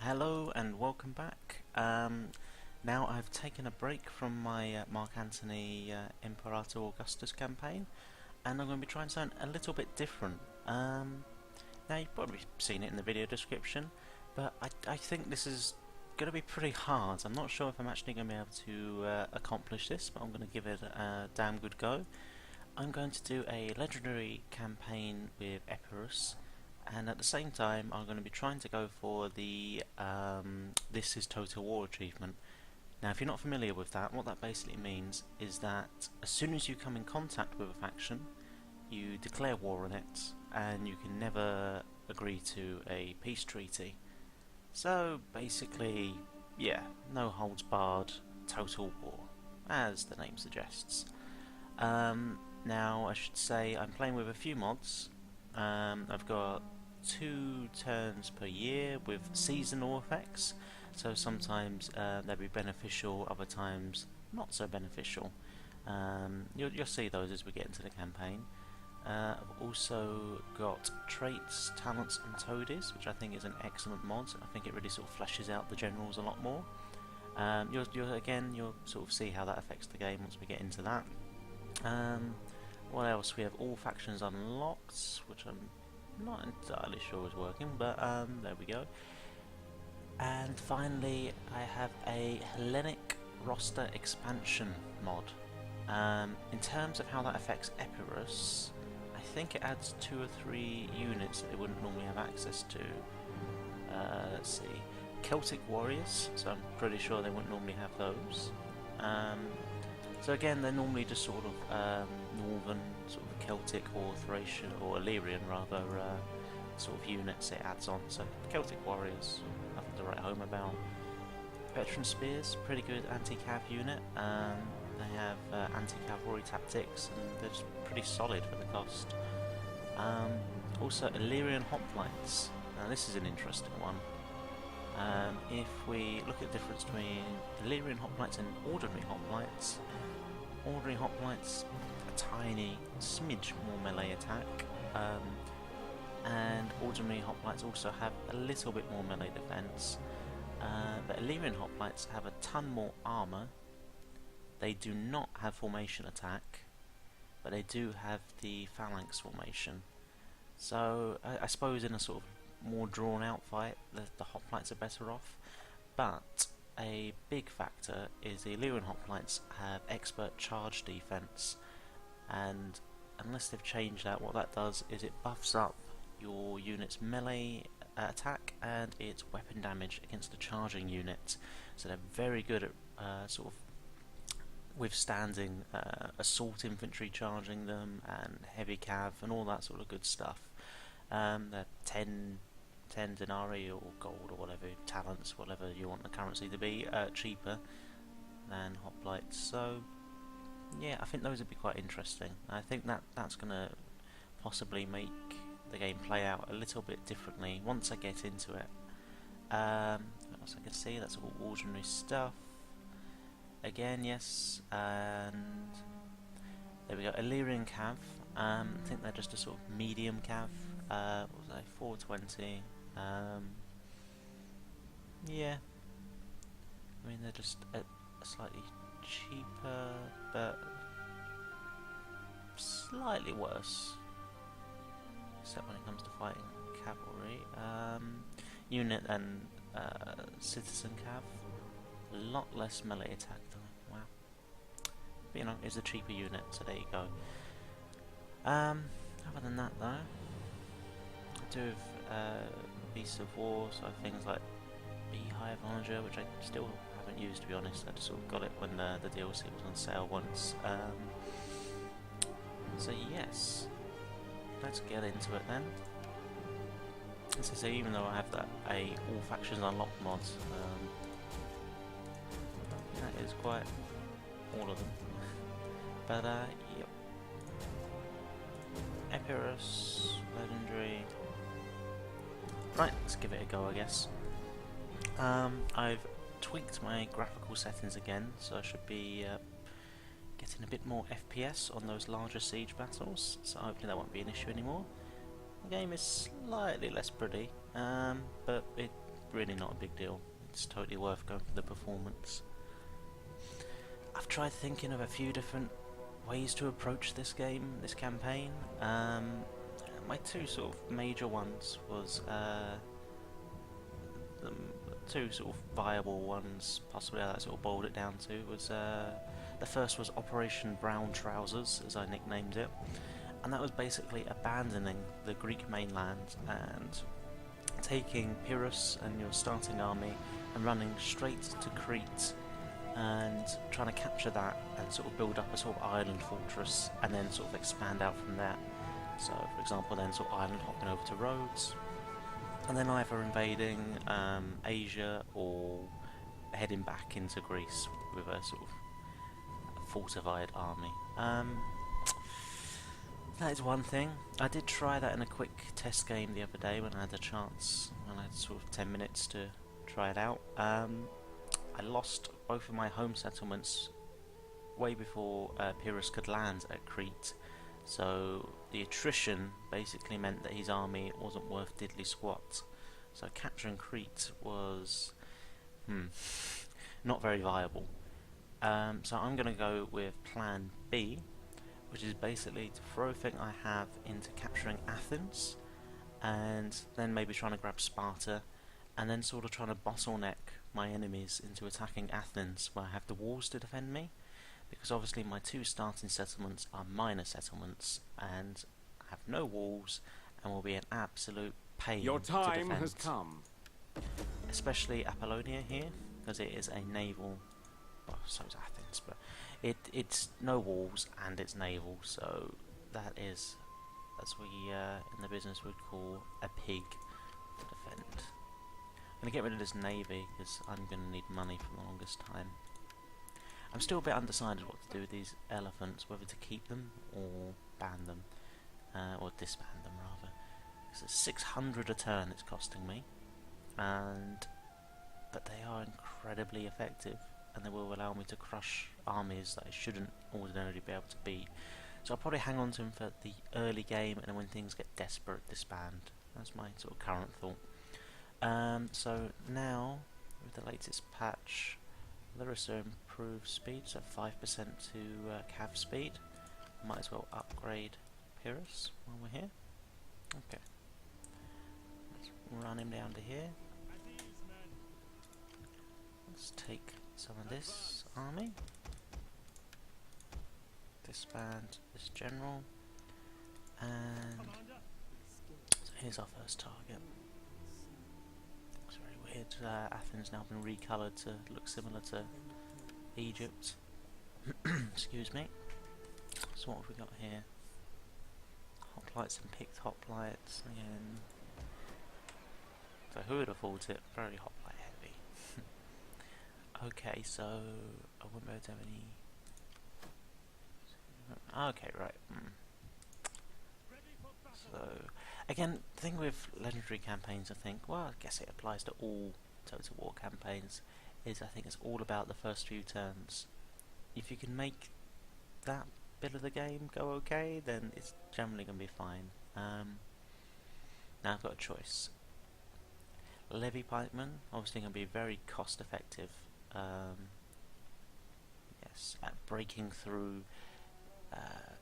Hello and welcome back. Now I've taken a break from my Mark Antony Imperator Augustus campaign, and I'm going to be trying something a little bit different. Now you've probably seen it in the video description, but I think this is going to be pretty hard. I'm not sure if I'm actually going to be able to accomplish this, but I'm going to give it a damn good go. I'm going to do a legendary campaign with Epirus, and at the same time I'm going to be trying to go for the This is Total War achievement. Now if you're not familiar with that, what that basically means is that as soon as you come in contact with a faction, you declare war on it, and you can never agree to a peace treaty. So basically, yeah, no holds barred, total war, as the name suggests. Now I should say I'm playing with a few mods. I've got 2 turns per year with seasonal effects, so sometimes they'll be beneficial, other times not so beneficial. You'll see those as we get into the campaign. I've also got traits, talents and toadies, which I think is an excellent mod. I think it really sort of fleshes out the generals a lot more. You'll sort of see how that affects the game once we get into that. What else? We have all factions unlocked, which I'm not entirely sure is working, but there we go. And finally, I have a Hellenic roster expansion mod. In terms of how that affects Epirus, I think it adds 2 or 3 units that they wouldn't normally have access to. Let's see, Celtic warriors, so I'm pretty sure they wouldn't normally have those. So again, they're normally just sort of northern, sort of Celtic or Thracian or Illyrian rather, sort of units it adds on. So Celtic warriors, nothing to write home about. Veteran spears, pretty good anti-cav unit. They have anti-cavalry tactics, and they're just pretty solid for the cost. Also Illyrian hoplites. Now this is an interesting one. If we look at the difference between Illyrian hoplites and ordinary hoplites, a tiny smidge more melee attack, and ordinary hoplites also have a little bit more melee defense. But Illyrian hoplites have a ton more armor. They do not have formation attack, but they do have the phalanx formation. So I suppose in a sort of more drawn out fight, the hoplites are better off. But a big factor is the Illyrian hoplites have expert charge defense, and unless they've changed that, what that does is it buffs up your unit's melee attack and its weapon damage against the charging unit. So they're very good at sort of withstanding assault infantry charging them, and heavy cav and all that sort of good stuff. They're 10 denarii or gold or whatever, talents, whatever you want the currency to be, cheaper than hoplites. So yeah, I think those would be quite interesting. I think that's going to possibly make the game play out a little bit differently once I get into it. What else I can see? That's all ordinary stuff. Again, yes, and there we go. Illyrian cav. I think they're just a sort of medium cav. What was they? 420. Yeah. I mean, they're just a slightly cheaper, but slightly worse. Except when it comes to fighting cavalry. Unit and citizen cav. A lot less melee attack though. Wow. But you know, it's a cheaper unit, so there you go. Other than that though, I do have Beasts of War, so things like Beehive Onager, which I still haven't used to be honest. I just sort of got it when the DLC was on sale once. So yes, let's get into it then. As I say, even though I have that all factions unlocked mod, that is quite all of them. But yep. Epirus, legendary. Right, let's give it a go, I guess. I've tweaked my graphical settings again, so I should be getting a bit more FPS on those larger siege battles, so hopefully that won't be an issue anymore. The game is slightly less pretty, but it really not a big deal. It's totally worth going for the performance. I've tried thinking of a few different ways to approach this game, this campaign. My two sort of major ones was the two sort of viable ones, possibly how that sort of boiled it down to, was the first was Operation Brown Trousers, as I nicknamed it, and that was basically abandoning the Greek mainland and taking Epirus and your starting army and running straight to Crete and trying to capture that and sort of build up a sort of island fortress and then sort of expand out from there. So, for example, then sort of island hopping over to Rhodes, and then either invading Asia or heading back into Greece with a sort of fortified army. That is one thing. I did try that in a quick test game the other day when I had a chance, when I had sort of 10 minutes to try it out. I lost both of my home settlements way before Epirus could land at Crete, so the attrition basically meant that his army wasn't worth diddly squat. So capturing Crete was not very viable. So I'm going to go with plan B, which is basically to throw everything I have into capturing Athens, and then maybe trying to grab Sparta, and then sort of trying to bottleneck my enemies into attacking Athens, where I have the walls to defend me, because obviously my two starting settlements are minor settlements and have no walls and will be an absolute pain Your time to defend. has come. Especially Apollonia here, because it is a naval, well, so is Athens, but it's no walls and it's naval, so that is, as we in the business would call, a pig to defend. I'm going to get rid of this navy because I'm going to need money for the longest time. I'm still a bit undecided what to do with these elephants, whether to keep them or ban them, or disband them rather. Because it's 600 a turn it's costing me, but they are incredibly effective, and they will allow me to crush armies that I shouldn't ordinarily be able to beat. So I'll probably hang on to them for the early game, and then when things get desperate, disband. That's my sort of current thought. So now, with the latest patch, Larissa improved speed, so 5% to cav speed. Might as well upgrade Epirus while we're here. Okay. Let's run him down to here. Let's take some of this army. Disband this general. And so here's our first target. Looks very weird. Athens now been recoloured to look similar to Egypt. Excuse me. So what have we got here? Hoplites and picked hoplites again. So who would have thought it? Very hoplite heavy. Okay, so I wouldn't be able to have any. Okay, right. So again, the thing with legendary campaigns, I think, well, I guess it applies to all Total War campaigns, is I think it's all about the first few turns. If you can make that bit of the game go okay, then it's generally going to be fine. Now I've got a choice. Levy pikemen, obviously going to be very cost effective. Yes, at breaking through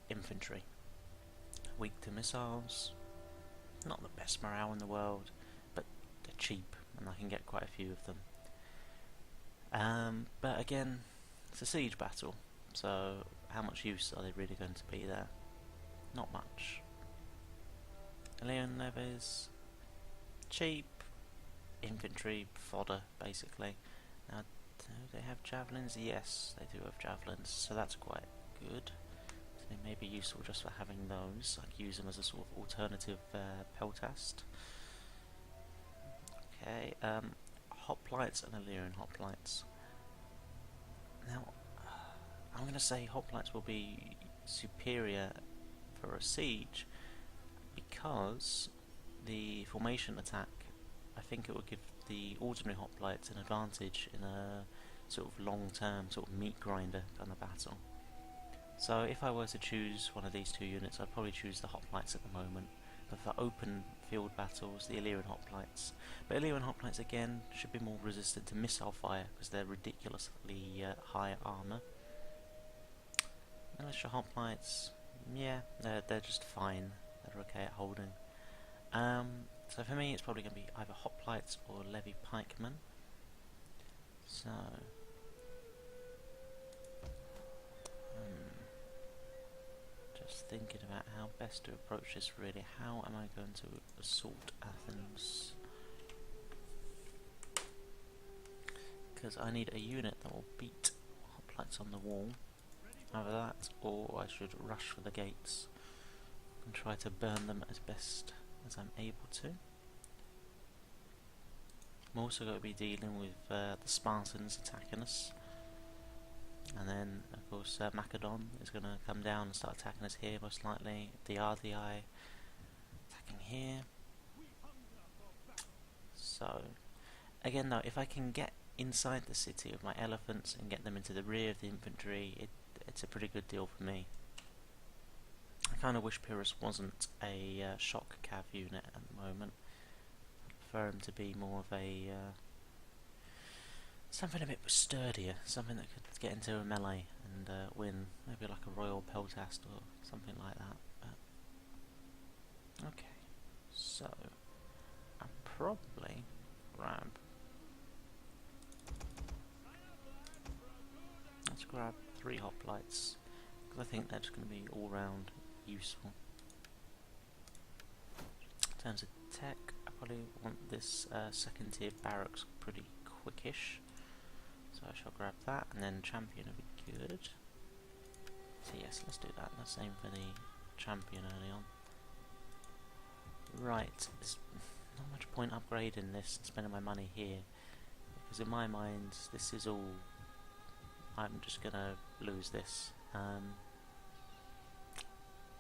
infantry. Weak to missiles, not the best morale in the world, but they're cheap and I can get quite a few of them. But again, it's a siege battle, so how much use are they really going to be there? Not much. Leon levies, cheap infantry fodder basically. Now, do they have javelins? Yes, they do have javelins, so that's quite good. So they may be useful just for having those. I could use them as a sort of alternative peltast. Okay, hoplites and Illyrian hoplites. Now, I'm going to say hoplites will be superior for a siege because the formation attack, I think it will give the ordinary hoplites an advantage in a sort of long-term sort of meat grinder kind of battle. So if I were to choose one of these two units, I'd probably choose the hoplites at the moment. But for open field battles, the Illyrian hoplites. Valyrian hoplites again should be more resistant to missile fire because they're ridiculously high armor. Militia hoplites, yeah, they're just fine. They're okay at holding. So for me, it's probably going to be either hoplites or levy pikemen. So, just thinking about how best to approach this. Really, how am I going to assault Athens? Because I need a unit that will beat hoplites on the wall. Either that, or I should rush for the gates and try to burn them as best as I'm able to. I'm also going to be dealing with the Spartans attacking us, and then of course Macedon is going to come down and start attacking us here most likely. The RDI attacking here. So again though, if I can get inside the city with my elephants and get them into the rear of the infantry, it's a pretty good deal for me. I kind of wish Epirus wasn't a shock cav unit at the moment. I prefer him to be more of a something a bit sturdier, something that could get into a melee and win, maybe like a Royal Peltast or something like that. But okay, so I'll probably grab. Let's grab 3 hoplites, because I think that's going to be all round useful. In terms of tech, I probably want this second tier barracks pretty quickish, so I shall grab that, and then champion would be good. So yes, let's do that. Let's aim for the champion early on. Right, there's not much point upgrading this and spending my money here, because in my mind this is all, I'm just gonna lose this.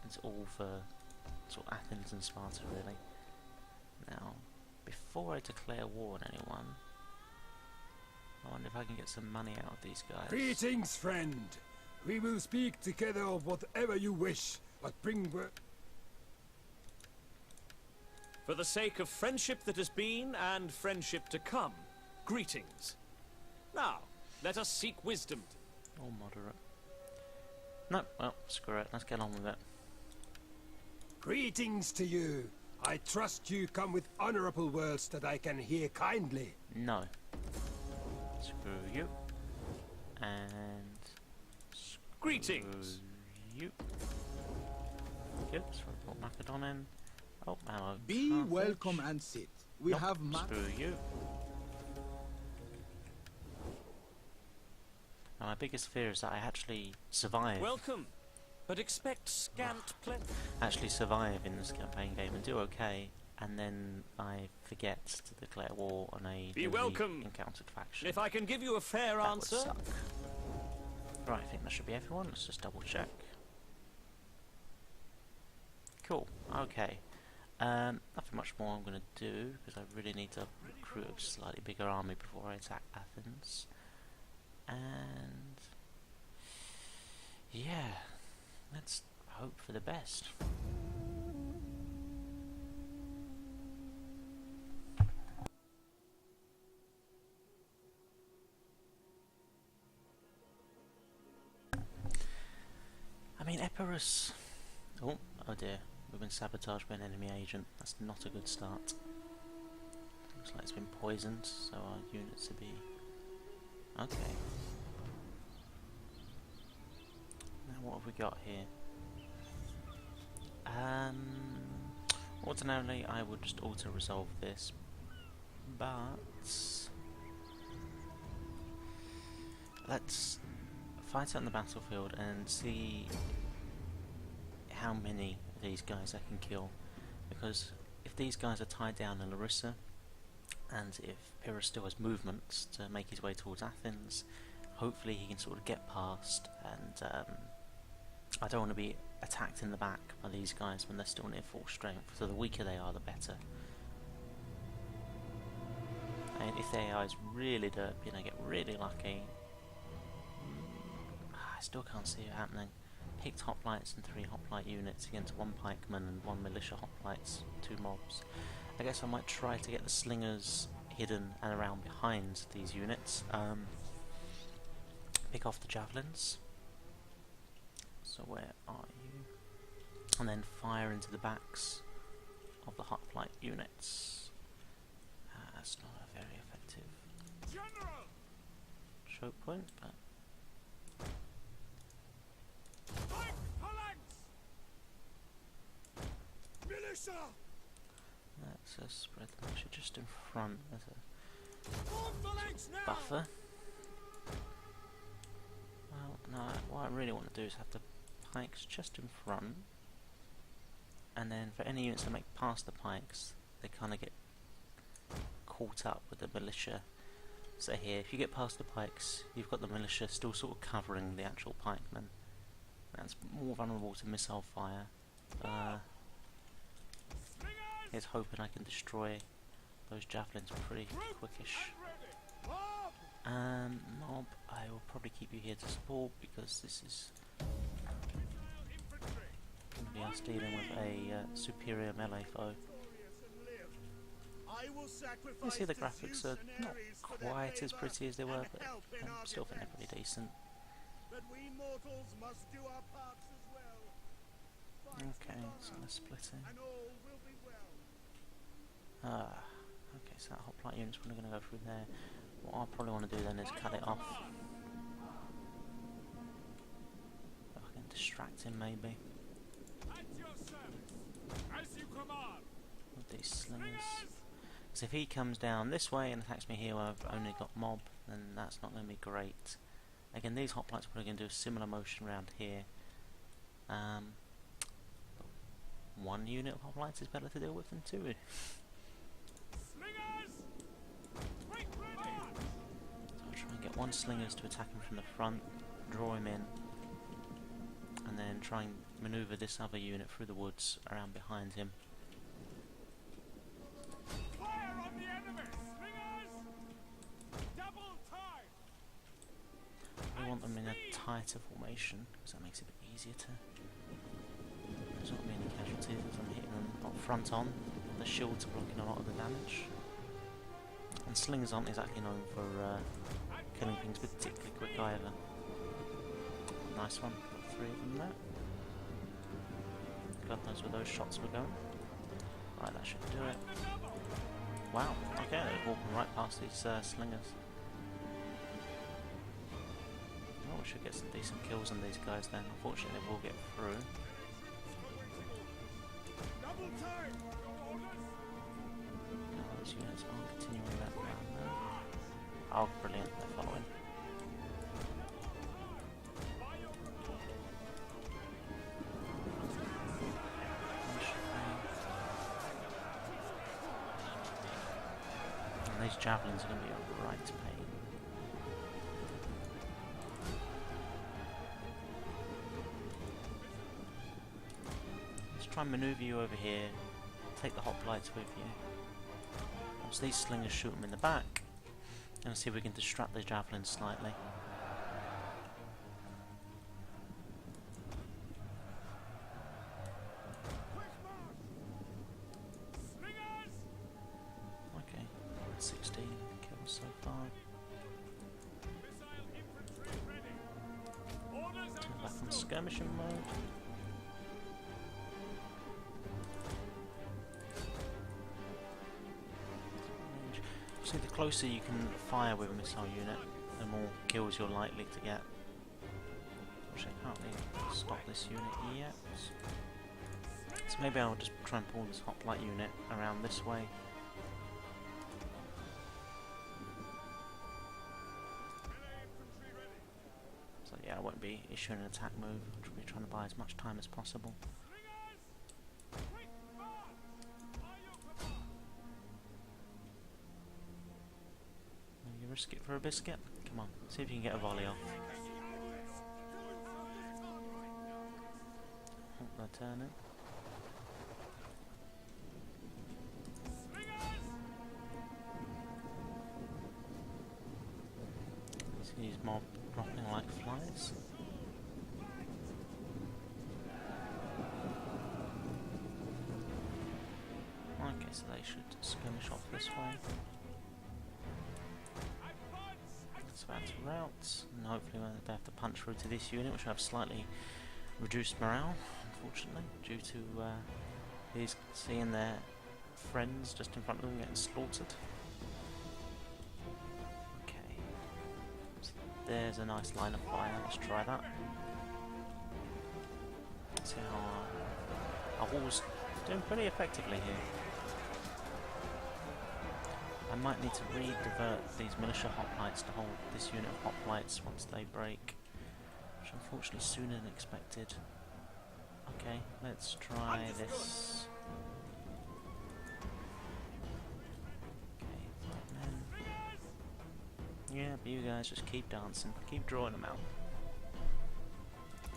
It's all for sort of Athens and Sparta really. Now, before I declare war on anyone, I wonder if I can get some money out of these guys. Greetings, friend. We will speak together of whatever you wish, but bring For the sake of friendship that has been and friendship to come, greetings. Now, let us seek wisdom. All moderate. No, well, screw it. Let's get on with it. Greetings to you. I trust you come with honorable words that I can hear kindly. No. Screw you. And Greetings. You. Good. So I brought Macedon in. Oh, hello. Be Carthage. welcome and sit. We Nope, have screw you. Now, my biggest fear is that I actually survive. Welcome, but expect scant plenty. Actually survive in this campaign game and do okay, and then I forget to declare war on a Be newly welcome. encountered faction. If I can give you a fair That would answer, suck. Right, I think that should be everyone. Let's just double check. Cool. Okay. Nothing much more I'm going to do, because I really need to recruit a slightly bigger army before I attack Athens. And yeah, let's hope for the best. I mean, Epirus. Oh dear. We've been sabotaged by an enemy agent. That's not a good start. Looks like it's been poisoned, so our units will be... Okay. Now what have we got here? Ordinarily I would just auto-resolve this, but... let's fight on the battlefield and see how many of these guys I can kill, because if these guys are tied down in Larissa, and if Epirus still has movements to make his way towards Athens, hopefully he can sort of get past, and I don't want to be attacked in the back by these guys when they're still near full strength, so the weaker they are the better. And if the AI is really derpy and I get really lucky, I still can't see it happening. Picked hoplites and 3 hoplite units against 1 pikeman and 1 militia hoplites, 2 mobs. I guess I might try to get the slingers hidden and around behind these units. Pick off the javelins. So where are you? And then fire into the backs of the hoplite units. That's not a very effective choke point, but let's spread the militia just in front as a buffer. Well, no, what I really want to do is have the pikes just in front, and then for any units that make past the pikes, they kind of get caught up with the militia. So here, if you get past the pikes, you've got the militia still sort of covering the actual pikemen. That's more vulnerable to missile fire. Here's hoping I can destroy those javelins pretty quickish. Mob, I will probably keep you here to support because this is going to be us dealing with a superior melee foe. You see the graphics are not quite as pretty as they were, but I still think they're pretty decent. Okay, so they're splitting. Okay, so that hoplite unit's probably going to go through there. What I'll probably want to do then is cut it off. If I can distract him maybe. With these slingers. Because if he comes down this way and attacks me here where I've only got mob, then that's not going to be great. Again, these hoplites are probably going to do a similar motion around here. One unit of hoplites is better to deal with than two. Get one slingers to attack him from the front, draw him in, and then try and manoeuvre this other unit through the woods around behind him. Fire on the enemy! Slingers! Double time! I want them in a tighter formation because that makes it a bit easier to. There's not many casualties as I'm hitting them not front on. The shields are blocking a lot of the damage. And slingers aren't exactly known for killing things particularly quick either. Nice one, got 3 of them there. God knows where those shots were going. Right, that should do it. Wow, okay, they're walking right past these slingers. Oh, we should get some decent kills on these guys then. Unfortunately, they will get through. Those units aren't continuing that round there. Oh, brilliant, they're following. And these javelins are going to be a right pain. Let's try and manoeuvre you over here. Take the hoplites with you. Once these slingers shoot them in the back, and see if we can distract the javelins slightly. Okay, 16 kills so far. Turn back on skirmishing mode. See, the closer you can fire with a missile unit, the more kills you're likely to get. Which I can't really stop this unit yet. So maybe I'll just try and pull this hoplite unit around this way. So yeah, I won't be issuing an attack move. I'll be trying to buy as much time as possible. Risk it for a biscuit? Come on, see if you can get a volley off. Hope they're turning. See these mob dropping like flies. Okay, so they they should skirmish off this way. Let's add to routes, and hopefully they have to punch through to this unit, which will have slightly reduced morale, unfortunately, due to these seeing their friends just in front of them getting slaughtered. Okay, so there's a nice line of fire. Let's try that. See how our hall's doing pretty effectively here. I might need to re-divert these militia hoplites to hold this unit of hoplites once they break, which unfortunately is sooner than expected. Okay, let's try this. Okay, 5 men. Yeah, but you guys just keep dancing, keep drawing them out.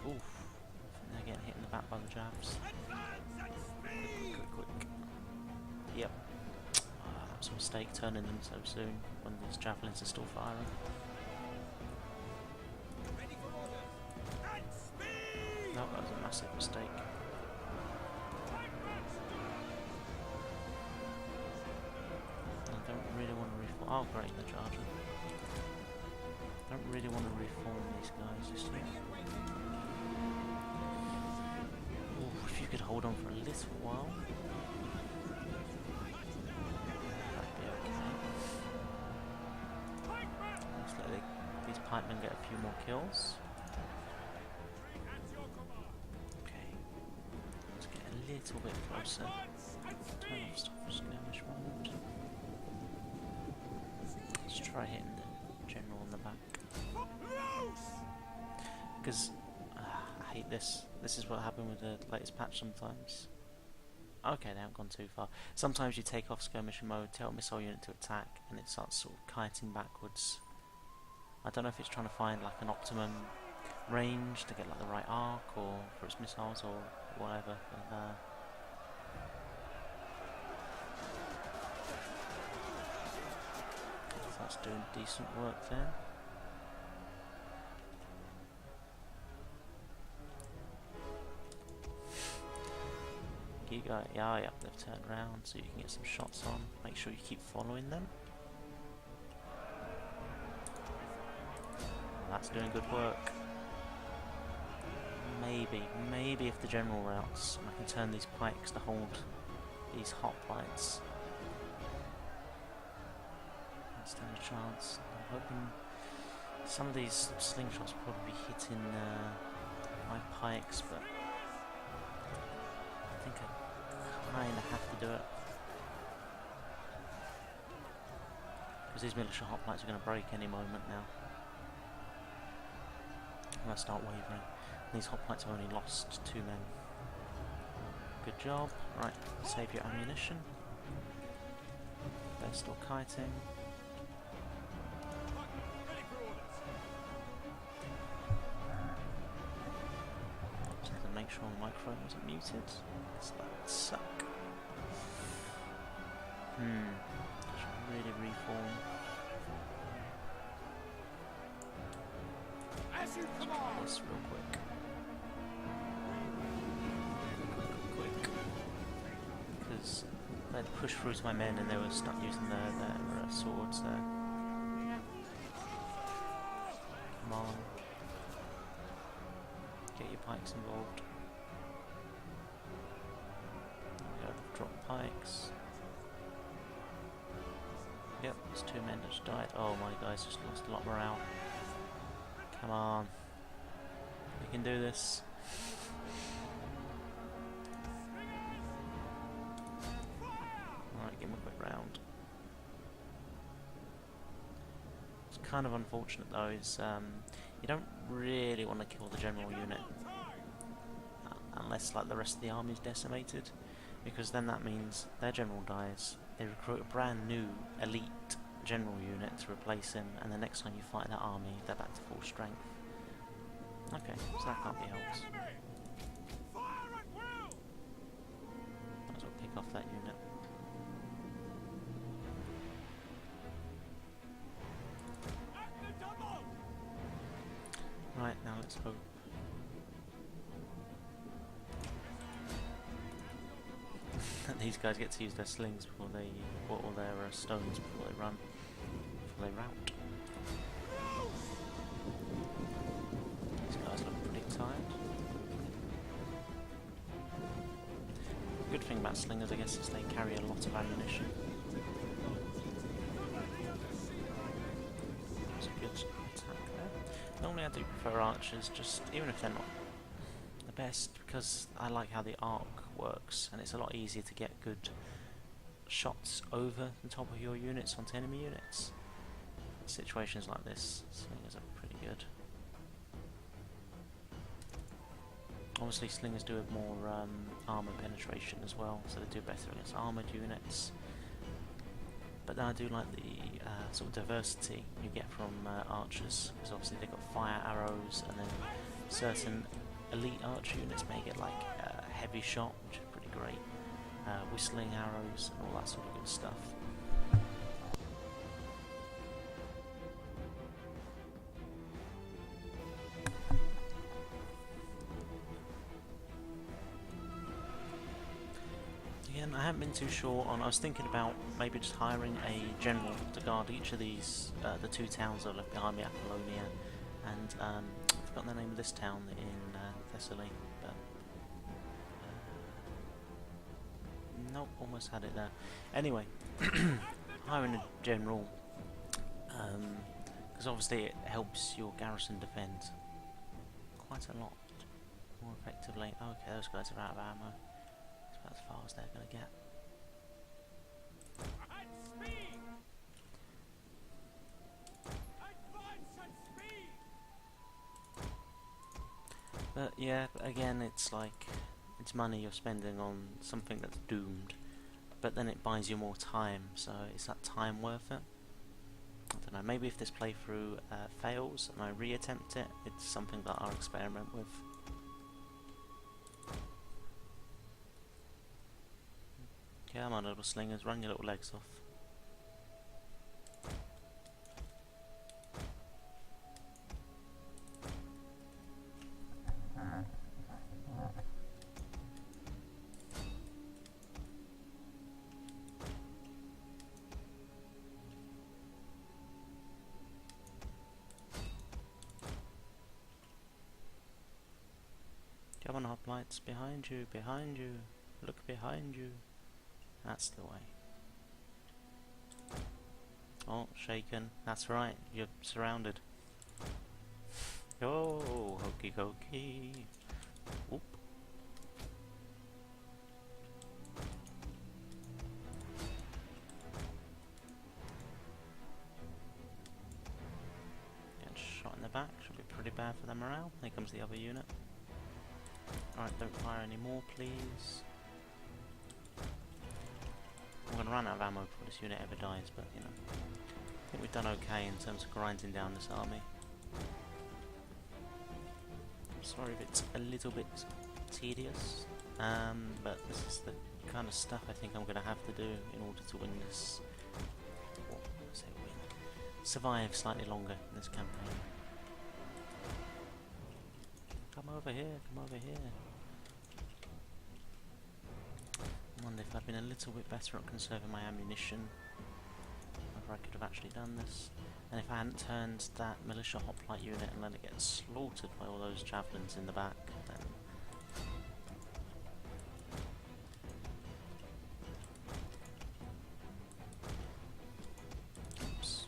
Oof, I think they're getting hit in the back by the jabs. Quick. Yep. That was a mistake turning them so soon when these javelins are still firing. No, that was a massive mistake. I don't really want to reform. Oh, great, the charger. I don't really want to reform these guys just yet. Ooh, if you could hold on for a little while. These pikemen get a few more kills. Okay, let's get a little bit closer. Turn off stop skirmish mode. Let's try hitting the general in the back. Because I hate this. This is what happened with the latest patch sometimes. Okay, they haven't gone too far. Sometimes you take off skirmish mode, tell a missile unit to attack, and it starts sort of kiting backwards. I don't know if it's trying to find like an optimum range to get like the right arc or for its missiles or whatever. But, so that's doing decent work there. Keep going. Yeah, they've turned around so you can get some shots on. Make sure you keep following them. That's doing good work. Maybe if the general routes, I can turn these pikes to hold these hoplites. Let's stand a chance. I'm hoping some of these slingshots will probably be hitting my pikes, but I think I kind of have to do it. Because these militia hoplites are going to break any moment now. I'm going to start wavering. These hoplites have only lost 2 men. Good job. Right, save your ammunition. They're still kiting. Just have to make sure my microphone wasn't muted. This would suck. Should really reform. As you command. This real quick. Because they'd push through to my men and they were stuck using their swords there. Come on. Get your pikes involved. There we go, drop pikes. Yep, there's 2 men that just died. Oh my guys just lost a lot of morale. Come on. We can do this. Alright, give him a quick round. It's kind of unfortunate though, is you don't really want to kill the general unit unless like the rest of the army is decimated, because then that means their general dies, they recruit a brand new elite general unit to replace him, and the next time you fight that army they're back to full strength. Okay, so that can't be helped. Might as well pick off that unit. Right, now let's hope. That the these guys get to use their slings before they, or their stones before they run, before they rout. These guys look pretty tired. Good thing about slingers, I guess, is they carry a lot of ammunition. That's a good attack there. Normally I do prefer archers, just even if they're not the best, because I like how the arc works, and it's a lot easier to get good shots over the top of your units onto enemy units. In situations like this, slingers are pretty good. Obviously slingers do have more armour penetration as well, so they do better against armoured units. But then I do like the sort of diversity you get from archers, because obviously they've got fire arrows, and then certain elite archer units may get like heavy shot, which is pretty great, whistling arrows and all that sort of good stuff. Again, I haven't been too sure on. I was thinking about maybe just hiring a general to guard each of these, the two towns that are left behind me, Apollonia, and I've forgotten the name of this town in Thessaly, but nope, almost had it there. Anyway, hiring a general, because obviously it helps your garrison defend quite a lot more effectively. Okay, those guys are out of ammo. That's about as far as they're going to get. At speed! Advance at speed! But yeah, but again, it's like, it's money you're spending on something that's doomed, but then it buys you more time, so is that time worth it? I don't know, maybe if this playthrough fails and I re-attempt it, it's something that I'll experiment with. Come on, little slingers, run your little legs off. Come on, hoplites, behind you, look behind you. That's the way. Oh, shaken. That's right, you're surrounded. Oh, hokey cokey. Oop. Get shot in the back, should be pretty bad for their morale. Here comes the other unit. Alright, don't fire any more, please. I'm going to run out of ammo before this unit ever dies, but you know, I think we've done okay in terms of grinding down this army. I'm sorry if it's a little bit tedious, but this is the kind of stuff I think I'm going to have to do in order to win this, or I say win, survive slightly longer in this campaign. Come over here, come over here. I wonder if I'd been a little bit better at conserving my ammunition, whether I could have actually done this. And if I hadn't turned that militia hoplite unit and let it get slaughtered by all those javelins in the back, then... Oops.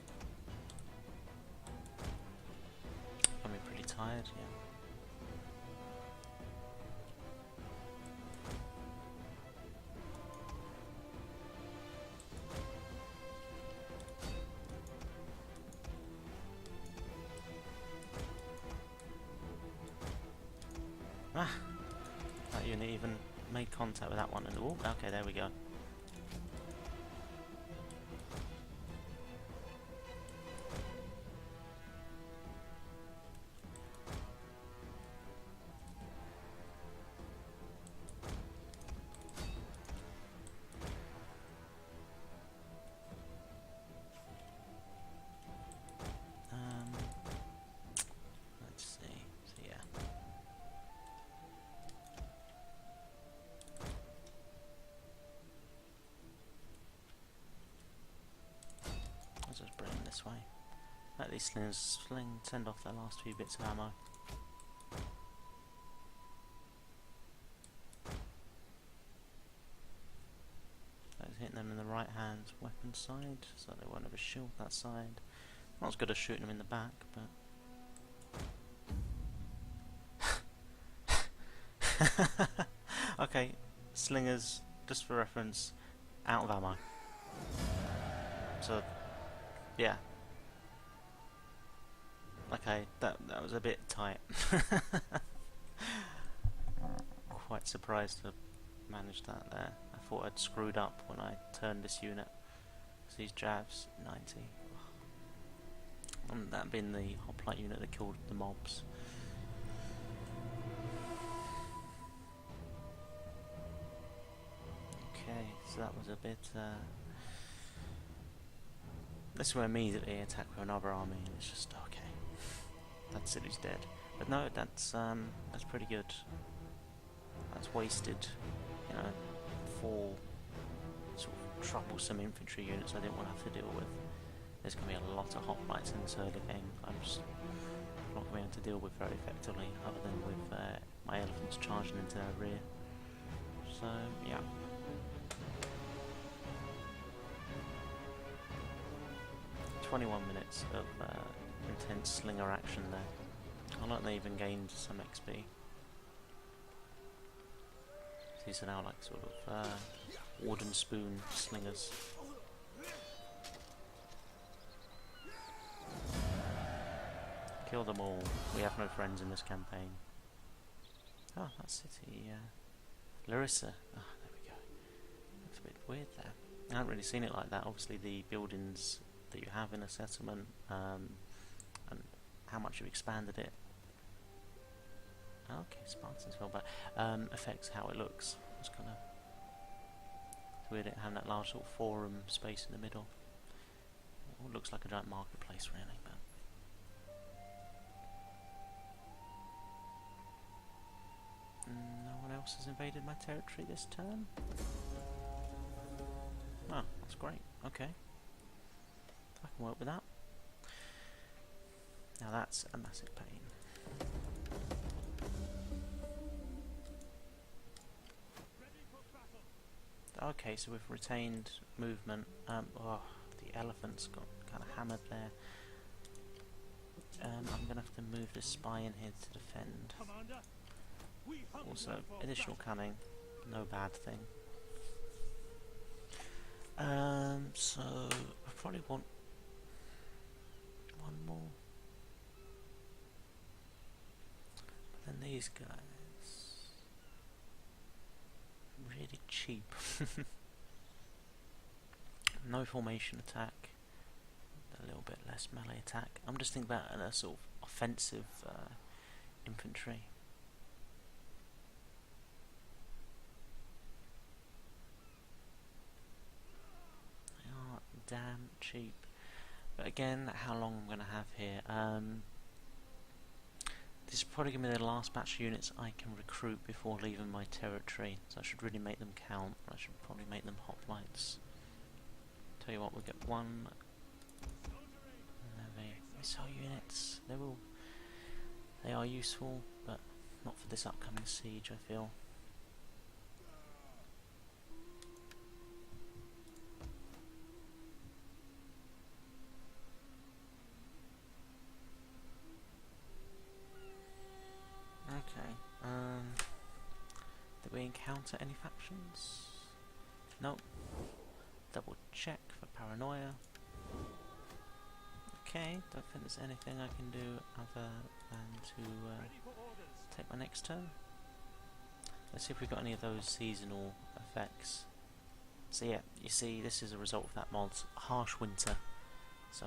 I'm pretty tired, yeah. Ah! That unit even made contact with that one, and oh, okay, there we go. Let's see. So yeah. as I was bringing this way. Let these slingers send off their last few bits of ammo. That's hitting them in the right hand weapon side, so they won't have a shield that side. Not as good as shooting them in the back, but... Okay, slingers, just for reference, out of ammo. So, yeah. Okay, that was a bit tight. Quite surprised to manage that there. I thought I'd screwed up when I turned this unit. So these jabs, 90. And that being the hoplite unit that killed the mobs. Okay, so that was a bit... This will immediately attack with another army, and it's just okay. That city's dead. But no, that's pretty good. That's wasted, you know, 4 sort of troublesome infantry units I didn't want to have to deal with. There's going to be a lot of hoplites in this early game. I'm just not going to be able to deal with very effectively, other than with my elephants charging into their rear. So, yeah. "21 minutes of intense slinger action there. I like they even gained some XP. These are now like sort of wooden spoon slingers. Kill them all. We have no friends in this campaign. Oh, that city, Larissa. Oh, there we go. Looks a bit weird there. I haven't really seen it like that. Obviously the buildings that you have in a settlement, and how much you've expanded it. Okay, Spartans fell back. Affects how it looks. It's kind of weird it having that large sort of forum space in the middle. It all looks like a giant marketplace, really. But no one else has invaded my territory this turn. Oh, that's great. Okay. I can work with that. Now that's a massive pain. Okay, so we've retained movement. Oh, the elephant's got kind of hammered there. I'm going to have to move this spy in here to defend. Also, additional cunning, no bad thing. So I probably want one more. But then these guys, really cheap. No formation attack, a little bit less melee attack. I'm just thinking about a sort of offensive infantry. They are damn cheap. But again, how long I'm going to have here. This is probably going to be the last batch of units I can recruit before leaving my territory, so I should really make them count. I should probably make them hoplites. Tell you what, we'll get one missile units. They are useful, but not for this upcoming siege, I feel. Okay, did we encounter any factions? Nope. Double check for paranoia. Okay, don't think there's anything I can do other than to take my next turn. Let's see if we've got any of those seasonal effects. So yeah, you see this is a result of that mod's harsh winter. So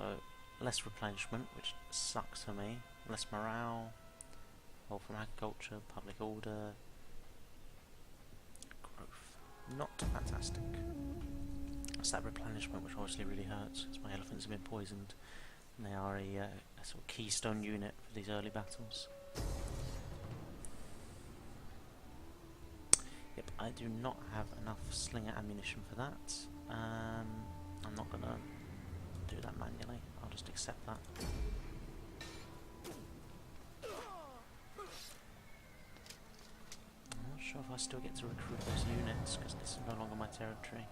less replenishment, which sucks for me. Less morale. Well, from agriculture, public order, growth. Not fantastic. It's that replenishment which obviously really hurts, because my elephants have been poisoned, and they are a sort of keystone unit for these early battles. Yep, I do not have enough slinger ammunition for that. I'm not going to do that manually. I'll just accept that. I'm not sure if I still get to recruit those units, because this is no longer my territory.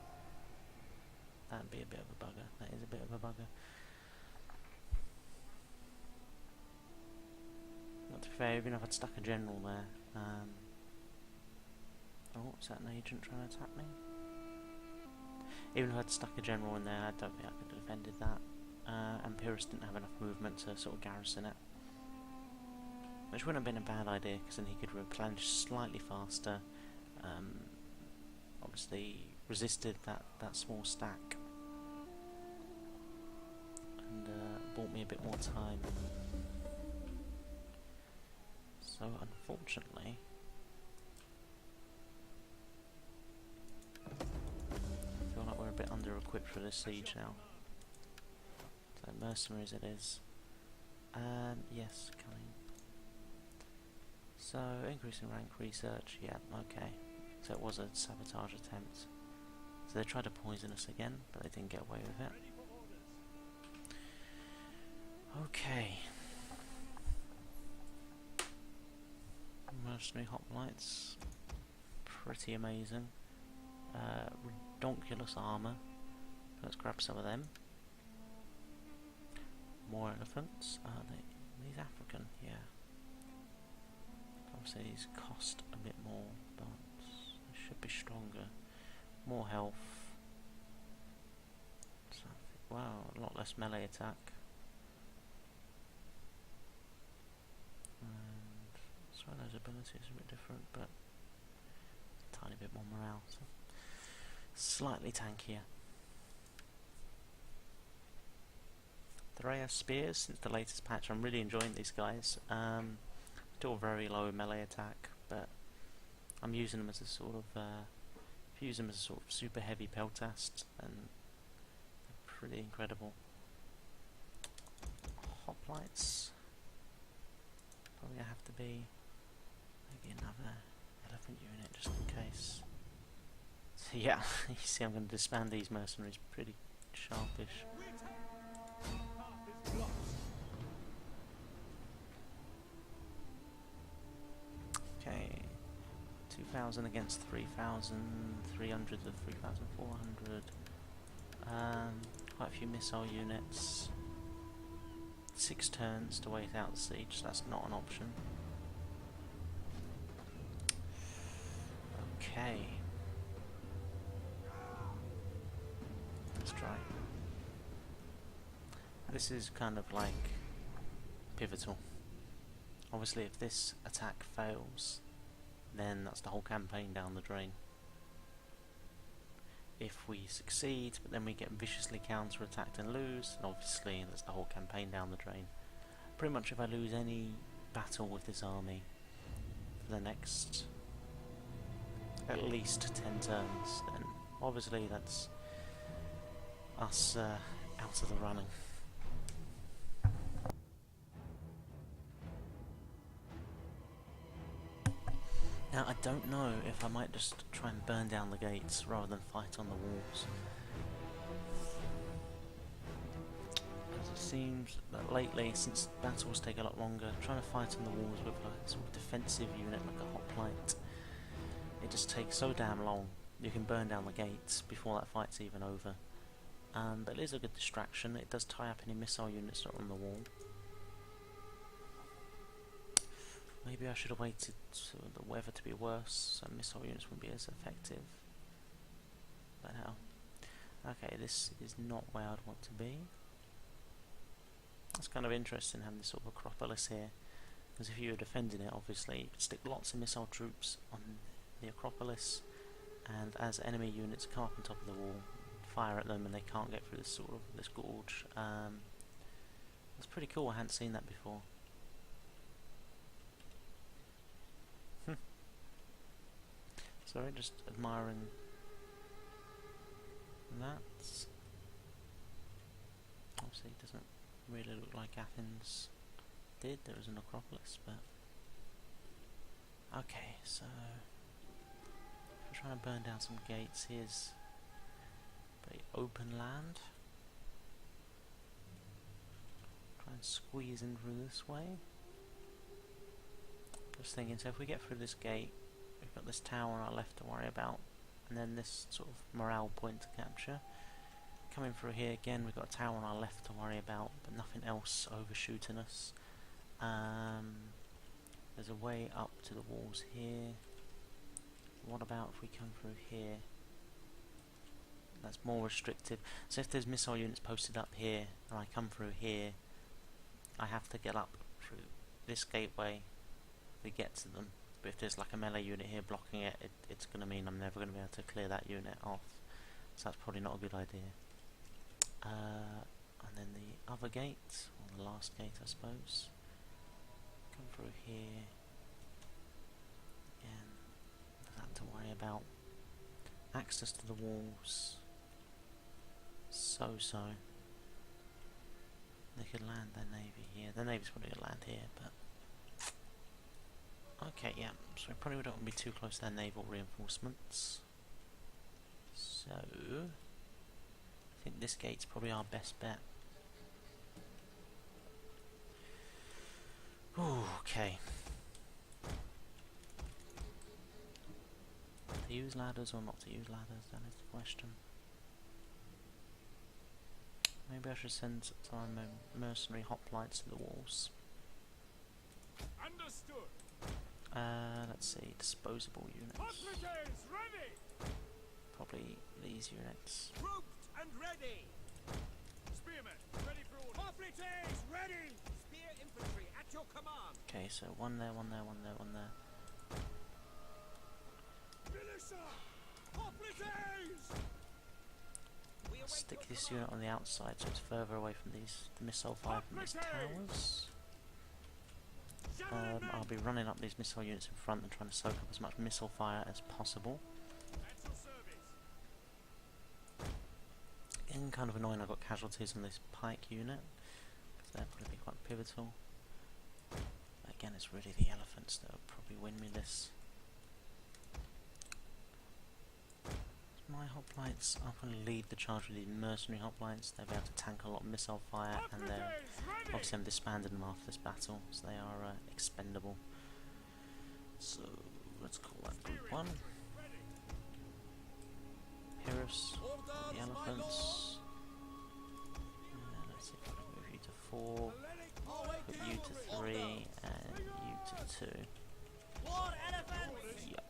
That'd be a bit of a bugger. That is a bit of a bugger. Not to be fair, even if I'd stuck a general there. Oh, is that an agent trying to attack me? Even if I'd stuck a general in there, I don't think I could have defended that. Epirus didn't have enough movement to sort of garrison it. Which wouldn't have been a bad idea, because then he could replenish slightly faster. Obviously resisted that small stack. And bought me a bit more time. So unfortunately, I feel like we're a bit under-equipped for this siege now. So mercenaries it is. Yes, coming. So increasing rank research, yeah, okay. So it was a sabotage attempt. So they tried to poison us again, but they didn't get away with it. Okay. Mercenary hoplites, pretty amazing. Redonkulous armour, let's grab some of them. More elephants, are these African? Yeah. Obviously these cost a bit more, but they should be stronger. More health. So, wow, a lot less melee attack. So those abilities are a bit different, but a tiny bit more morale, so slightly tankier. The Raya spears, since the latest patch, I'm really enjoying these guys. Still very low melee attack, but I'm using them as a sort of super heavy peltast, and they're pretty incredible. Hoplites. Probably gonna have to be maybe another elephant unit just in case. So yeah, you see I'm going to disband these mercenaries pretty sharpish. Okay, 2,000 against 3,000, 300 to 3,400. Quite a few missile units. 6 turns to wait out the siege, so that's not an option. Okay. Let's try. This is kind of like pivotal. Obviously if this attack fails, then that's the whole campaign down the drain. If we succeed, but then we get viciously counter-attacked and lose, then obviously that's the whole campaign down the drain. Pretty much if I lose any battle with this army for the next at least 10 turns, then obviously that's us out of the running. Now I don't know if I might just try and burn down the gates rather than fight on the walls. Because it seems that lately, since battles take a lot longer, trying to fight on the walls with a sort of defensive unit like a hoplite, it just takes so damn long. You can burn down the gates before that fight's even over. But it is a good distraction. It does tie up any missile units that are on the wall. Maybe I should have waited for the weather to be worse, so missile units wouldn't be as effective. But hell. Okay, this is not where I'd want to be. It's kind of interesting having this sort of Acropolis here, because if you were defending it, obviously, you'd stick lots of missile troops on the Acropolis, and as enemy units come up on top of the wall, fire at them and they can't get through this gorge. That's pretty cool, I hadn't seen that before. Sorry, just admiring that. Obviously it doesn't really look like Athens did, there was an Acropolis, but... Okay, so... I'm trying to burn down some gates. Here's very open land. and squeeze in through this way. Just thinking, so if we get through this gate, we've got this tower on our left to worry about, and then this sort of morale point to capture. Coming through here again, we've got a tower on our left to worry about, but nothing else overshooting us. There's a way up to the walls here. What about if we come through here? That's more restrictive. So if there's missile units posted up here, and I come through here, I have to get up through this gateway to get to them. But if there's like a melee unit here blocking it, it's going to mean I'm never going to be able to clear that unit off. So that's probably not a good idea. And then the other gate, or the last gate I suppose. Come through here. Again, nothing to worry about. Access to the walls. So. They could land their navy here. Their navy's probably going to land here, but... Okay, yeah, so we probably don't want to be too close to their naval reinforcements. So... I think this gate's probably our best bet. Ooh, okay. To use ladders or not to use ladders, that is the question. Maybe I should send some mercenary hoplites to the walls. Understood. Let's see, disposable units. Hoplites ready. Probably these units. Grouped and ready. Spearmen ready for order. Hoplites ready. Spear infantry at your command. Okay, so one there, one there, one there, one there. Militia. Hoplites. Stick this unit on the outside so it's further away from the missile fire from these towers. I'll be running up these missile units in front and trying to soak up as much missile fire as possible. At your service. Again, kind of annoying I've got casualties on this pike unit, because they're probably quite pivotal. But again, it's really the elephants that will probably win me this. My hoplites are going to lead the charge with these mercenary hoplites. They'll be able to tank a lot of missile fire, and they're obviously I'm disbanded them after this battle, so they are expendable. So let's call that group 1. Epirus, the elephants. Let's see if I can move you to 4, put you to 3, and you to 2. Yeah.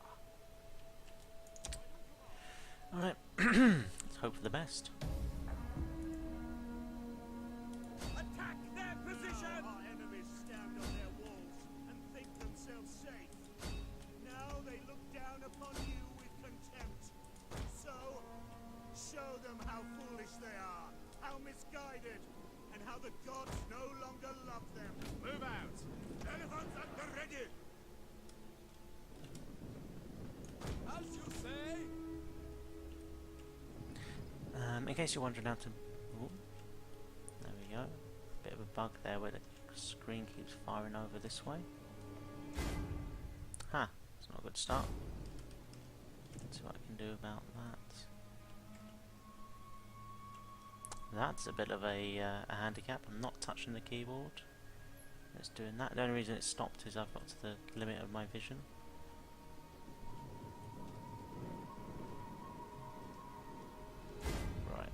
Alright, let's hope for the best. Attack their position! Our enemies stand on their walls and think themselves safe. Now they look down upon you with contempt. So, show them how foolish they are, how misguided, and how the gods no longer love them. Move out! Elephants at the ready! As you say! In case you're wondering how to... Ooh, there we go. Bit of a bug there where the screen keeps firing over this way. Huh, it's not a good start. Let's see what I can do about that. That's a bit of a handicap. I'm not touching the keyboard. It's doing that. The only reason it stopped is I've got to the limit of my vision.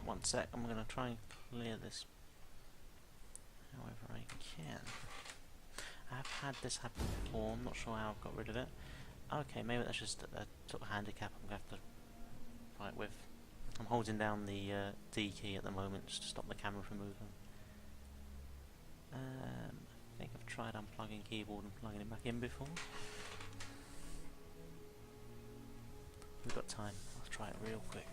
One sec, I'm going to try and clear this however I can. I've had this happen before, I'm not sure how I've got rid of it. Okay, maybe that's just a sort of handicap I'm going to have to fight with. I'm holding down the D key at the moment just to stop the camera from moving. I think I've tried unplugging keyboard and plugging it back in before. We've got time, I'll try it real quick.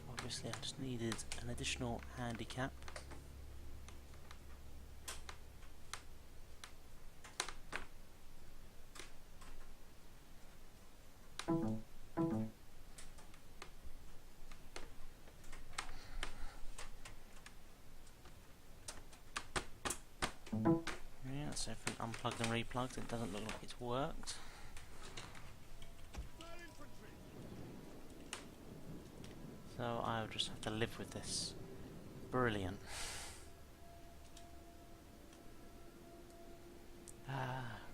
Obviously I just needed an additional handicap. Yeah, So everything unplugged and replugged, it doesn't look like it's worked. So I'll just have to live with this. Brilliant.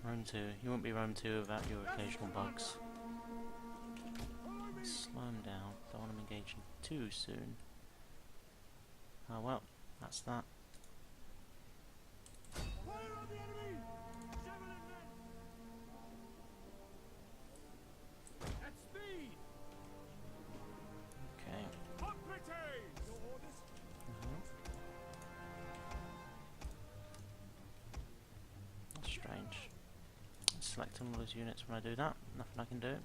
Rome 2. You won't be Rome 2 without your occasional bugs. Slow him down. Don't want him engaging too soon. Oh well, that's that. Okay. That's strange. Selecting all those units when I do that. Nothing I can do.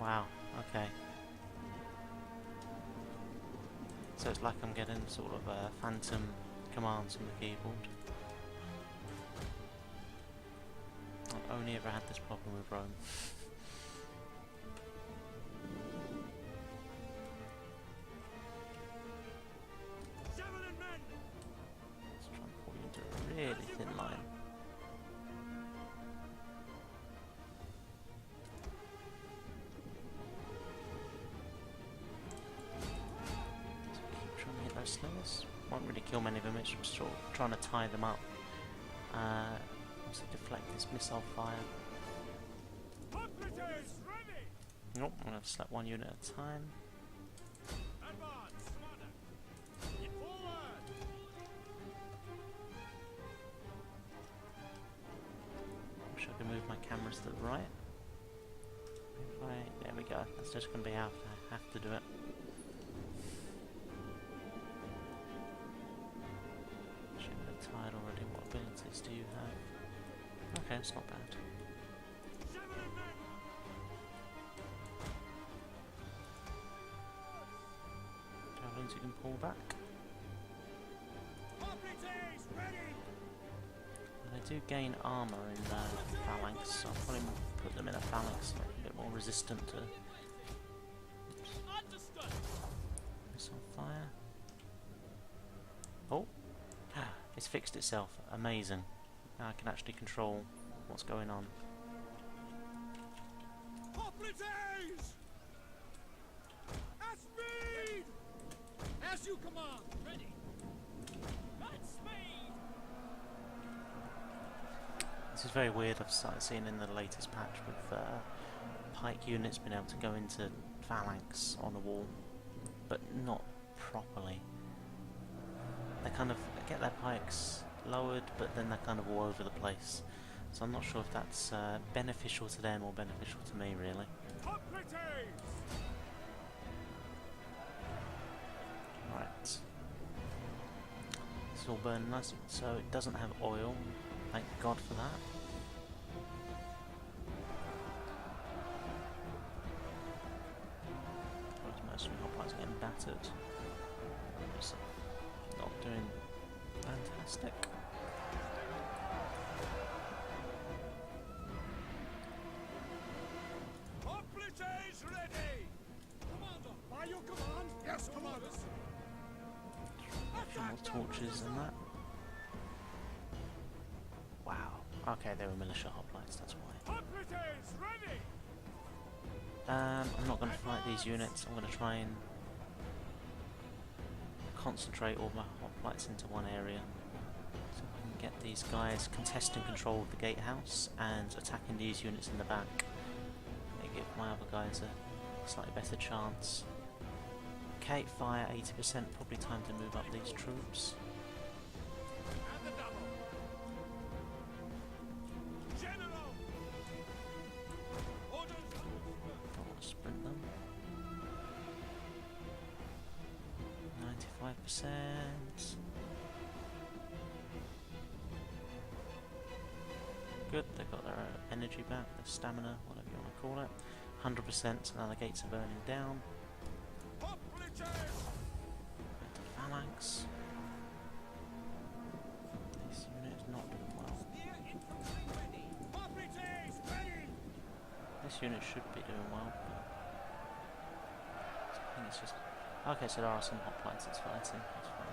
Wow, okay. So it's like I'm getting sort of phantom commands on the keyboard. I've only ever had this problem with Rome. Let's try and pull you into a really thin line. Slingers. Won't really kill many of them, it's just sort of trying to tie them up. Also deflect this missile fire. Nope, I'm going to have to select one unit at a time. Wish I could move my cameras to the right. There we go, that's just going to be how I have to do it. Tired already. What abilities do you have? Okay, it's not bad. Javelins you can pull back. And they do gain armour in phalanx, so I'll probably put them in a phalanx, so a bit more resistant to missile fire. Oh! It's fixed itself. Amazing. Now I can actually control what's going on. As you command, ready. At speed. This is very weird. I've started seeing in the latest patch with pike units being able to go into phalanx on a wall, but not properly. They kind of get their pikes lowered, but then they're kind of all over the place. So I'm not sure if that's beneficial to them or beneficial to me, really. Right. It's all burning nice, so it doesn't have oil. Thank God for that. Most of my hoplites getting battered. So not doing fantastic. Hoplites ready! Commander, by your command? Yes, commanders. A few more torches than that. Wow. Okay, they were militia hoplites, that's why. Hoplites ready! I'm not going to fight these units. I'm going to try and concentrate all my hoplites into one area, so I can get these guys contesting control of the gatehouse and attacking these units in the back. They give my other guys a slightly better chance. Okay, fire 80%. Probably time to move up these troops. And the double. General. Orders. Don't want to sprint them. 95%. Good, they've got their energy back, their stamina, whatever you want to call it. 100%, so now the gates are burning down. Hoplites. Back to phalanx. This unit is not doing well. Spear infantry ready. this unit should be doing well, but I think it's just... Okay, so there are some hoplites it's fighting, that's fine.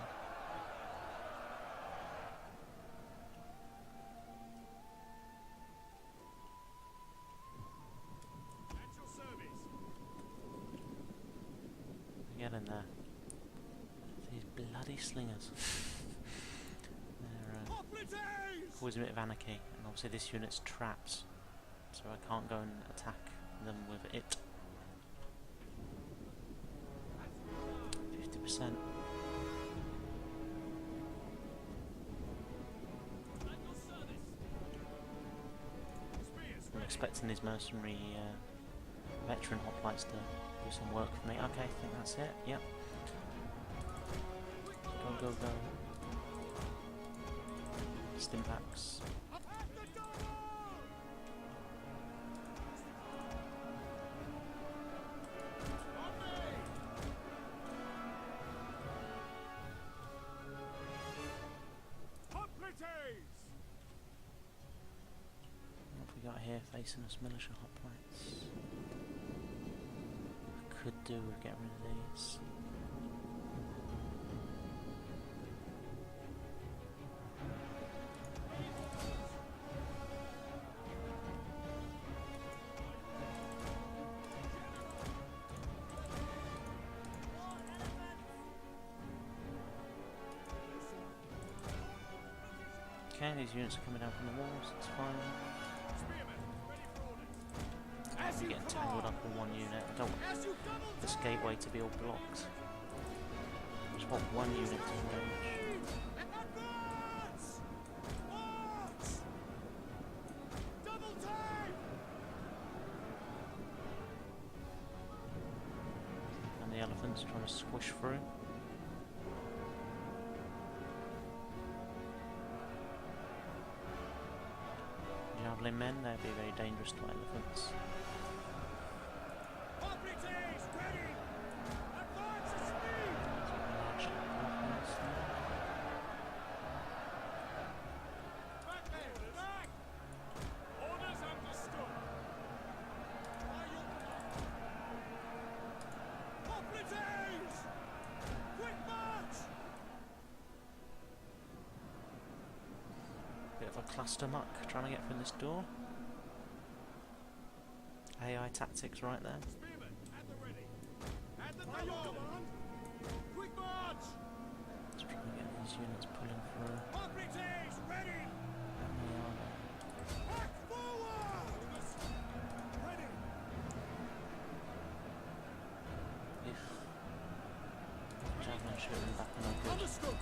At your service. Get in there. These bloody slingers. They're causing a bit of anarchy, and obviously this unit's trapped, so I can't go and attack them with it. 50%. I'm expecting these mercenary veteran hoplites to do some work for me. Okay, I think that's it. Yep. Go, go, go. Stimpaks. What have we got here facing us? Militia hoplites. I could do with getting rid of these. Okay, these units are coming down from the walls, it's fine. I'm getting tangled up in one unit. I don't want this gateway to be all blocked. I just want one unit to engage. And the elephants trying to squish through. Javelin men, they'd be very dangerous to elephants. Bit of a cluster muck trying to get through this door. AI tactics right there. Spearmen, at the ready. At the command. Quick march. Let's try and get these units pulling through. Operatives, ready. How many are there? Back forward. Ready. If javelin shooting back and I'm good. Understood.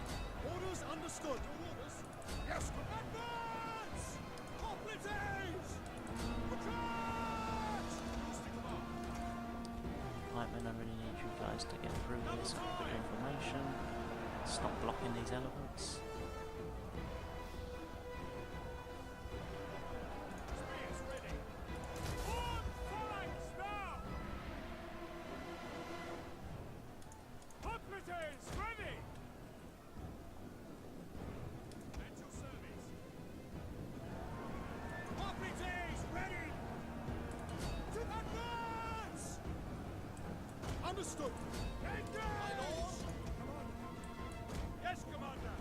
Orders understood. Your orders. Yes. Advance. Operatives. Pikemen, I really need you guys to get through this with quick information. Stop blocking these elephants. Spears ready. On flanks now. Operatives ready. At your service. Operatives ready. To advance. Understood. Engage! Yes, Commander.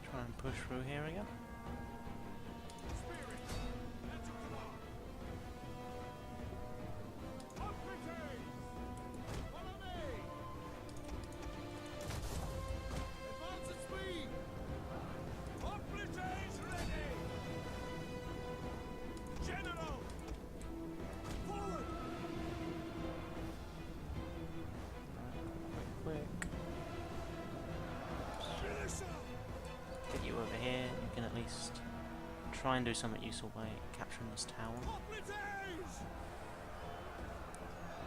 Try and push through here again. Spirit. At your command. Operatives. Follow me. Advance at speed. Operatives ready. General. Forward. Quick. Militia. Get you over here. You can at least try and do something useful by capturing this tower. Operatives.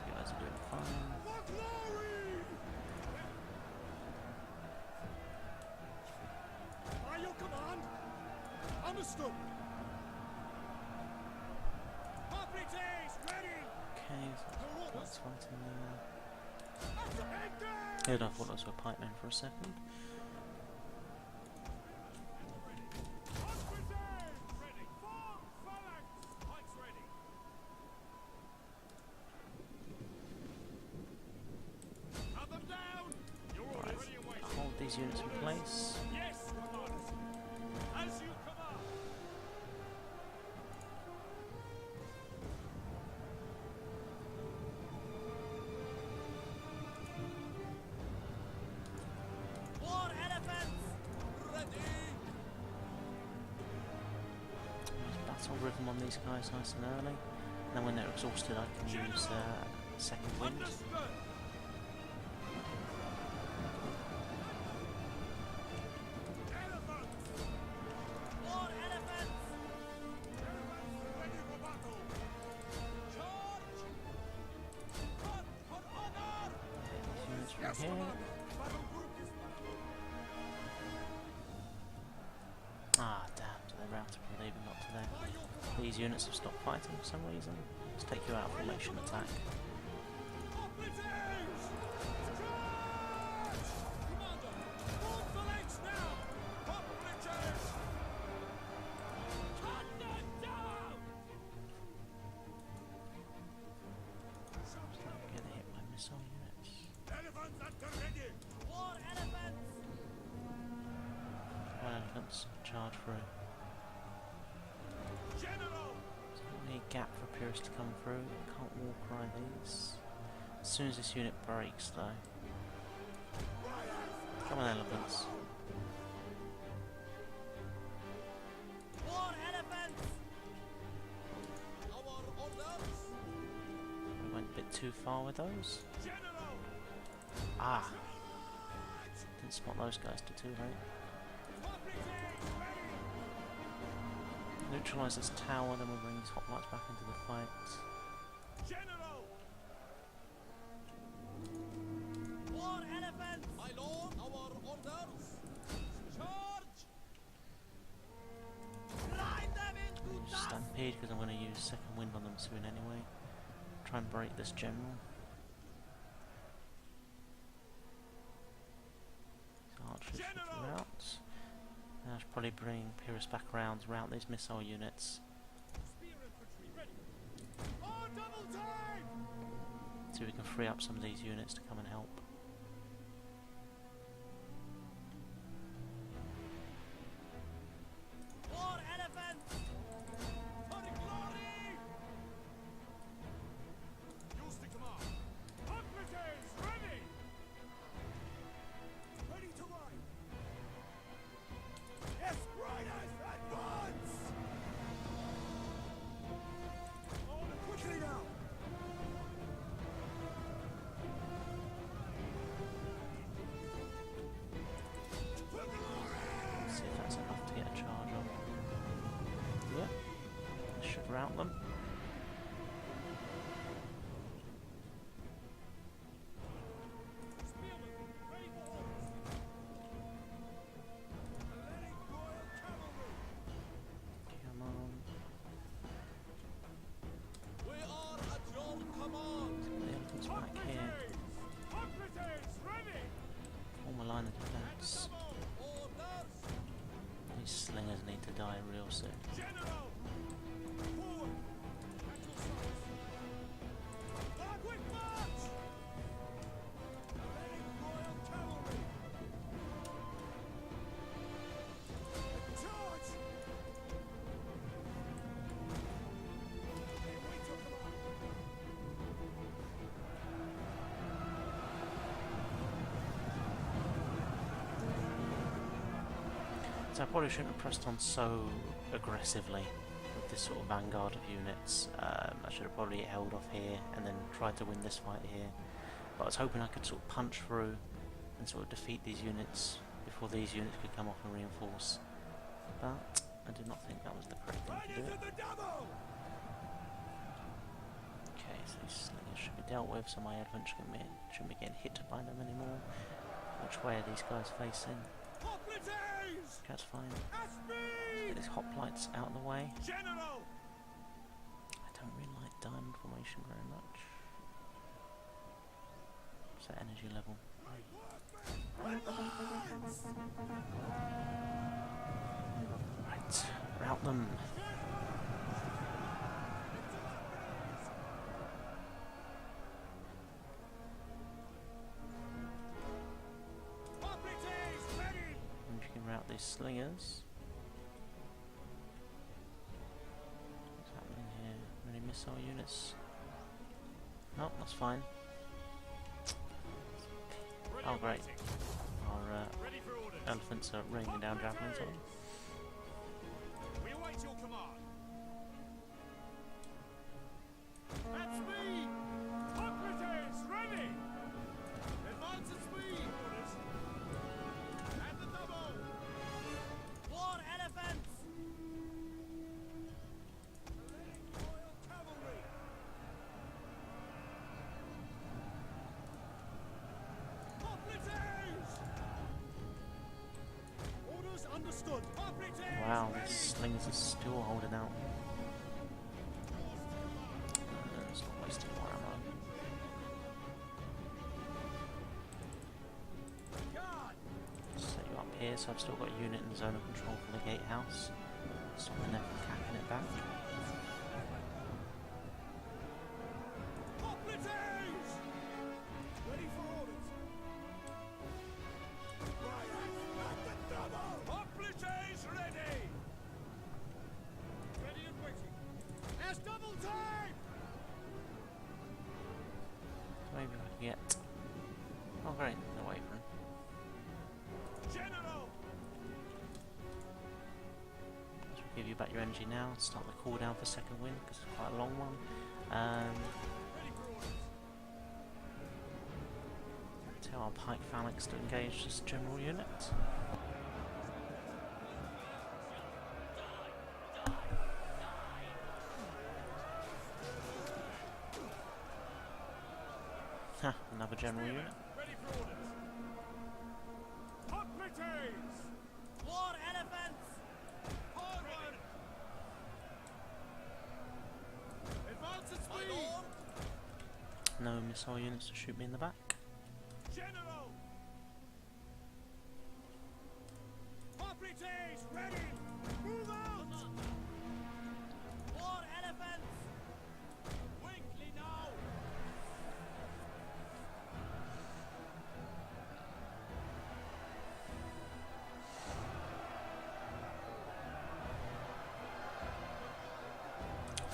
You guys are doing fine. For glory. By your command. Understood. Operatives ready. Okay, so that's fighting there. Engage. Good, I thought those were pikemen for a second. these units in place. Yes, Commander. As you command. War elephants ready. Use battle rhythm on these guys nice and early. And then when they're exhausted, I can use second wind. Understood. Elephants. War elephants. Elephants ready for battle. Charge. Hunt for honor. Units from Yes, here. Commander. Battle group is Ah, damn, so they're routed from leaving, not to there. These units have stopped fighting for some reason. Let's take you out of formation attack. Operatives! Charge! Commander, move the legs now! Operatives! Cut them down! Get hit by missile units. Elephants at the ready! War elephants! One elephants charge through. General! Only a gap for Epirus to come through. Can't walk around these. As soon as this unit breaks, though. Come on, elephants. War elephants! Our orders! We went a bit too far with those. General! Ah! Didn't spot those guys till too late. Operatives ready! Neutralise this tower, then we'll bring these hoplites back into the fight. General! War elephants! My lord, our orders! Charge! Drive them into dust! Stampede, because I'm going to use second wind on them soon anyway. Try and break this general. So archers General! out. I should probably bring Epirus back around, rout these missile units. Spear infantry ready! Oh, double time! See if we can free up some of these units to come and help. War elephants! For the glory! Use the command! Operatives ready! Ready to ride! Yes, riders, advance! On quickly now! For glory! See if that's enough to get a charge on. Yep. This should rout them. Spearmen, ready for orders! Atlantic Royal Cavalry! Come on. We are at your command! The elephants back here. Operatives ready! Form a line of defense. Orders! These slingers need to die real soon. General! Forward! At your service! Quick march! Atlantic Royal Cavalry! Charge! Wait your command! So I probably shouldn't have pressed on so aggressively with this sort of vanguard of units. I should have probably held off here and then tried to win this fight here. But I was hoping I could sort of punch through and sort of defeat these units before these units could come off and reinforce. But I did not think that was the correct thing Right to do. into the double! Okay, so these slingers should be dealt with, so my elephants shouldn't be getting hit by them anymore. Which way are these guys facing? Operatives! That's fine. At speed! Get these hoplites out of the way. General! I don't really like diamond formation very much. What's that energy level? Right, rout them. Operatives out these slingers. What's happening here? Any missile units? Nope, that's fine. Oh great. Our elephants are raining down javelins on them. We await your command. At speed! Socrates, ready! Advance at speed! Orders. At the double! War elephants! Royal cavalry! Socrates! Orders understood. Socrates! Wow, these slingers are still holding out. Let's not waste any more ammo. Set you up here, so I've still got a unit in the zone of control for the gatehouse. Stopping them from capping it back. Socrates! Ready for orders. Right at the double! Socrates ready! Ready and waiting. There's double time! Maybe I can get... Oh great, the Wyvern. General! So we'll give you back your energy now. Start the cooldown for second wind, because it's quite a long one. Ready for orders. Tell our pike phalanx to engage this general unit. Ha, another general unit. Ready for orders. Socrates! War elephants! Forward! Advance at speed! No missile units to shoot me in the back. General! Socrates, ready! Move out! War elephants! Quickly now!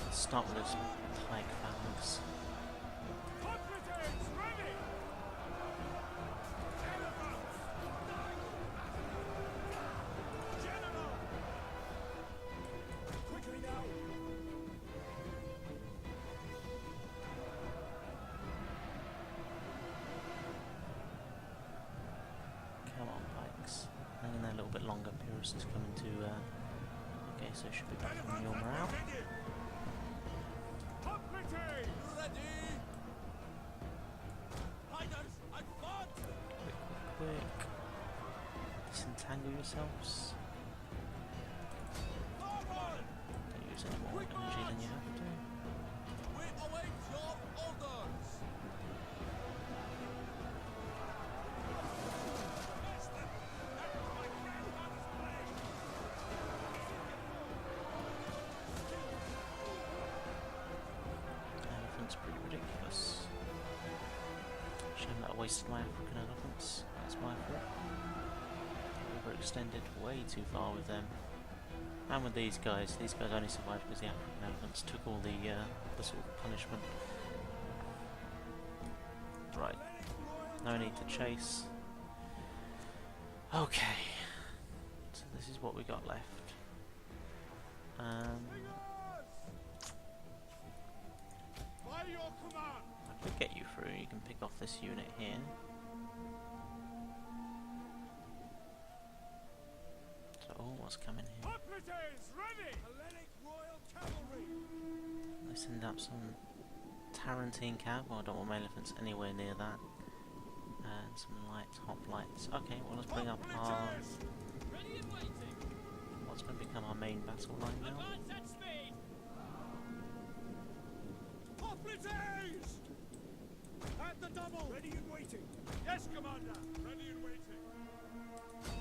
Let's start with this pike phalanx. Socrates, ready! Elephants! General! Quickly now! Come on, pikes. Hang in there a little bit longer. Epirus is coming to. Okay, so should be back on your morale. Socrates! Ready! Riders, advance! Quick. Disentangle yourselves. Forward! Don't use any more energy than you have to. We await your orders! Elephants pretty ridiculous. Shame that I wasted my African elephants. That's my fault. Overextended way too far with them. And with these guys only survived because the African elephants took all the sort of punishment. Right. No need to chase. Okay. So this is what we got left. By your command! I could get you through. You can pick off this unit here. So, oh, what's coming here? Socrates, ready! Hellenic Royal Cavalry! They send up some Tarantine cav. Well, I don't want my elephants anywhere near that. And some lights, hoplites. Okay, well, let's bring up our... Socrates! Ready and waiting. What's going to become our main battle line now? Advance at speed. Socrates! At the double! Ready and waiting. Yes, Commander! Ready and waiting.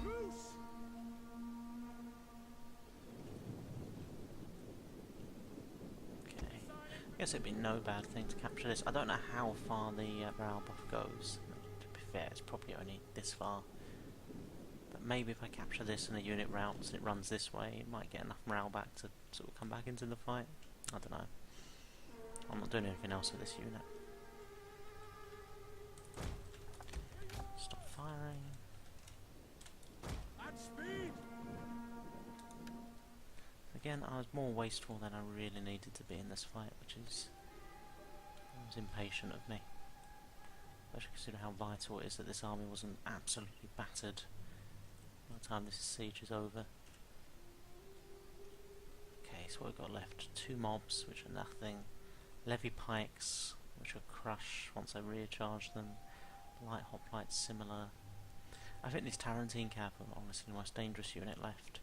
Loose! Okay. I guess it'd be no bad thing to capture this. I don't know how far the morale buff goes. To be fair, it's probably only this far. But maybe if I capture this and a unit routes and it runs this way, it might get enough morale back to sort of come back into the fight. I don't know. I'm not doing anything else with this unit. Stop firing. At speed! Again, I was more wasteful than I really needed to be in this fight, which is... it was impatient of me. Especially consider how vital it is that this army wasn't absolutely battered by the time this siege is over. Okay, so what we've got left? 2 mobs, which are nothing. Levy pikes, which will crush once I recharge them. Light hoplites, similar. I think this Tarantine Cav are honestly the most dangerous unit left.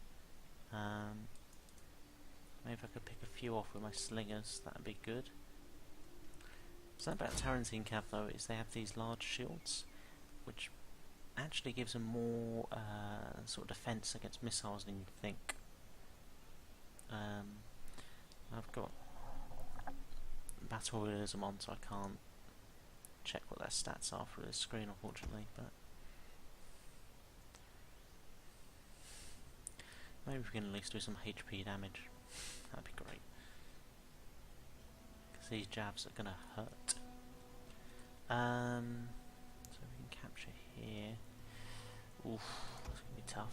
Maybe if I could pick a few off with my slingers, that'd be good. Something about Tarantine Cav though is they have these large shields, which actually gives them more sort of defense against missiles than you'd think. I've got battle realism on, so I can't check what their stats are through the screen, unfortunately. But maybe we can at least do some HP damage. That'd be great. Because these jabs are gonna hurt. So we can capture here. Oof, that's gonna be tough.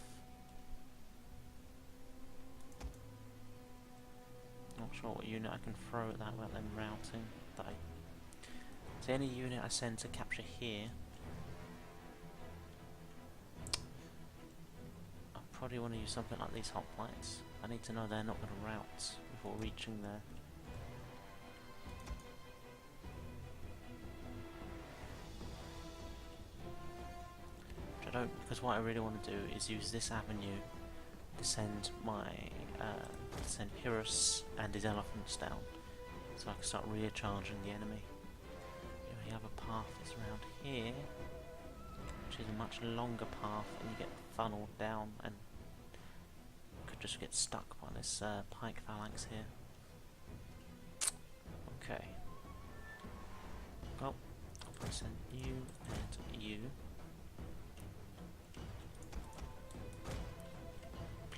Not sure what unit I can throw at that without them routing. So any unit I send to capture here, I probably want to use something like these hoplites. I need to know they're not going to rout before reaching there. Which I don't, because what I really want to do is use this avenue to send my send Epirus and his elephants down, so I can start recharging the enemy. The other path is around here, which is a much longer path, and you get funneled down and could just get stuck by this pike phalanx here. Okay. Well, I'm going to send you and you.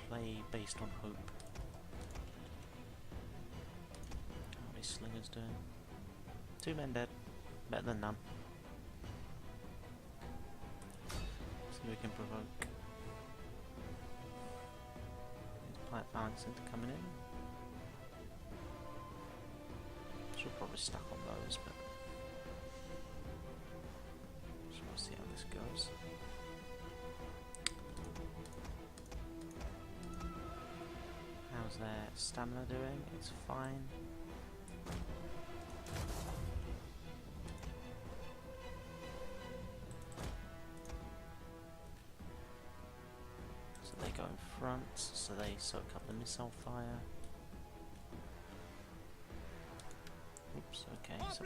Play based on hope. How are these slingers doing? 2 men dead. Better than none. See if we can provoke these pike phalanx into coming in. Should probably stuck on those, but so we'll see how this goes. How's their stamina doing? It's fine. So they go in front, so they soak up the missile fire. Oops, okay, so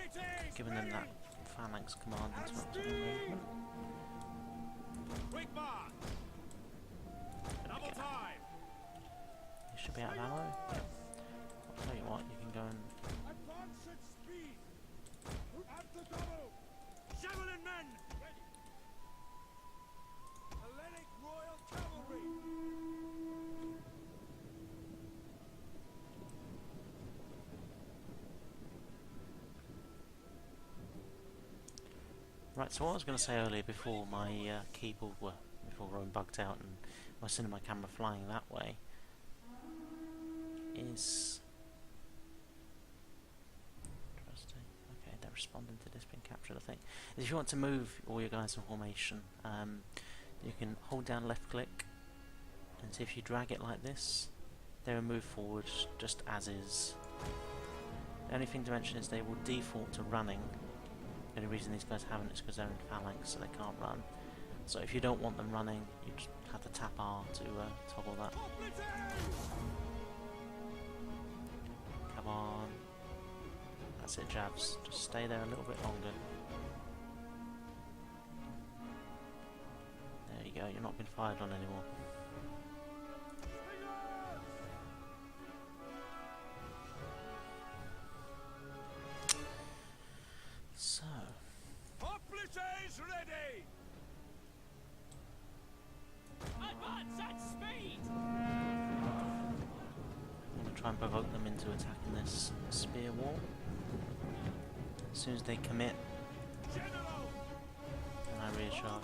giving them that phalanx command interrupting the movement. Quick march! Double time! You should be out of ammo. Yep. I'll tell you what, you can go and Advance at speed! At the double! Javelin men! Ready! Hellenic Royal Cavalry! Right, so what I was going to say earlier before my keyboard, before Rowan bugged out and I was sending my camera flying that way, is... Interesting. Okay, they're responding to this being captured, I think. Is if you want to move all your guys in formation, you can hold down left click, and see if you drag it like this, they will move forward just as is. The only thing to mention is they will default to running. The only reason these guys haven't is because they're in phalanx, so they can't run. So if you don't want them running, you just have to tap R to toggle that. Come on. That's it, Jabs. Just stay there a little bit longer. There you go, you're not being fired on anymore. So... Hoplites ready! try and provoke them into attacking this spear wall. As soon as they commit, General! then I recharge.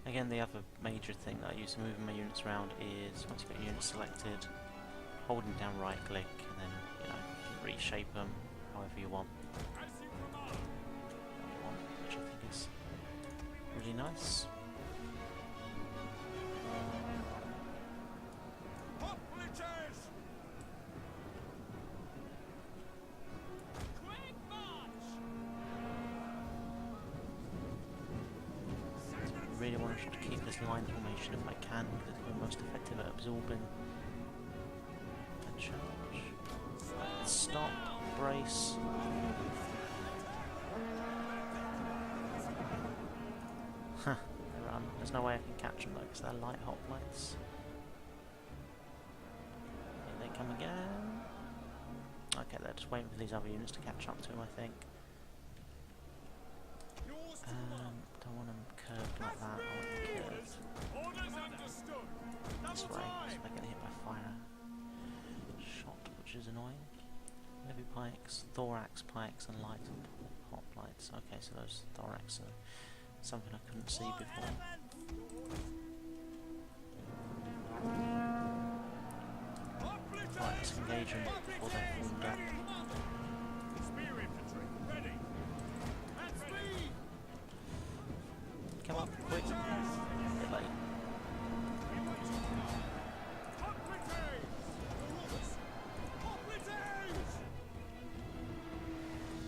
Again, the other major thing that I use to move my units around is once you've got your units selected, holding down right click and then, you know, you can reshape them however you want. Which I think is really nice. I really want to keep this line formation if I can, because it's the most effective at absorbing and charge. Stop, brace. Huh, they run. There's no way I can catch them though, because they're light hoplites. Here they come again. Okay, they're just waiting for these other units to catch up to them, I think. Don't want them curved like that, I want them curved this way, so they're getting hit by fire shot, which is annoying. Heavy pikes, thorax pikes and light hoplites. Okay, so those thorax are something I couldn't see before. Right, let's engage them before they're formed up. Come on, quick. Bit late.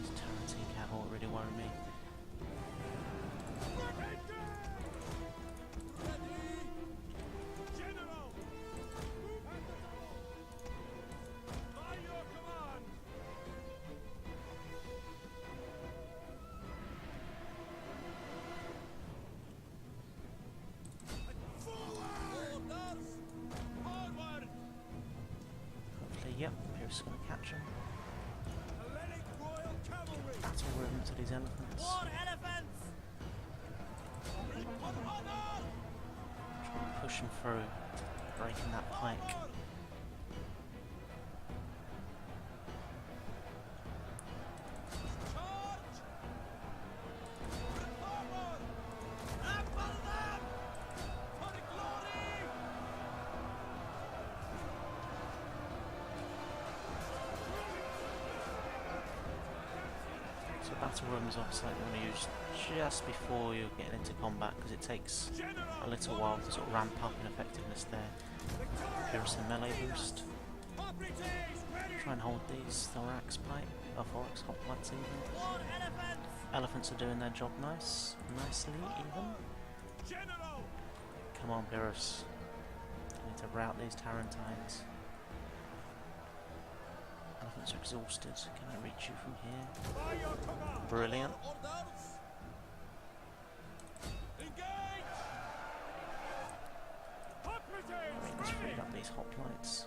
This Tarantine cavalry really worry me. Yep, Epirus is going to catch him. Battle rhythm to these elephants. Try and push him through, breaking that pike. So battle rhythms are something you want to use just before you're getting into combat, because it takes a little while to sort of ramp up in effectiveness there. Epirus and melee boost. Try and hold these thorax thorax hoplites even. Elephants are doing their job nicely even. Come on, Epirus. I need to rout these Tarantines. Elephants are exhausted. Can I reach you from here? Brilliant. Let's freed up these hoplites.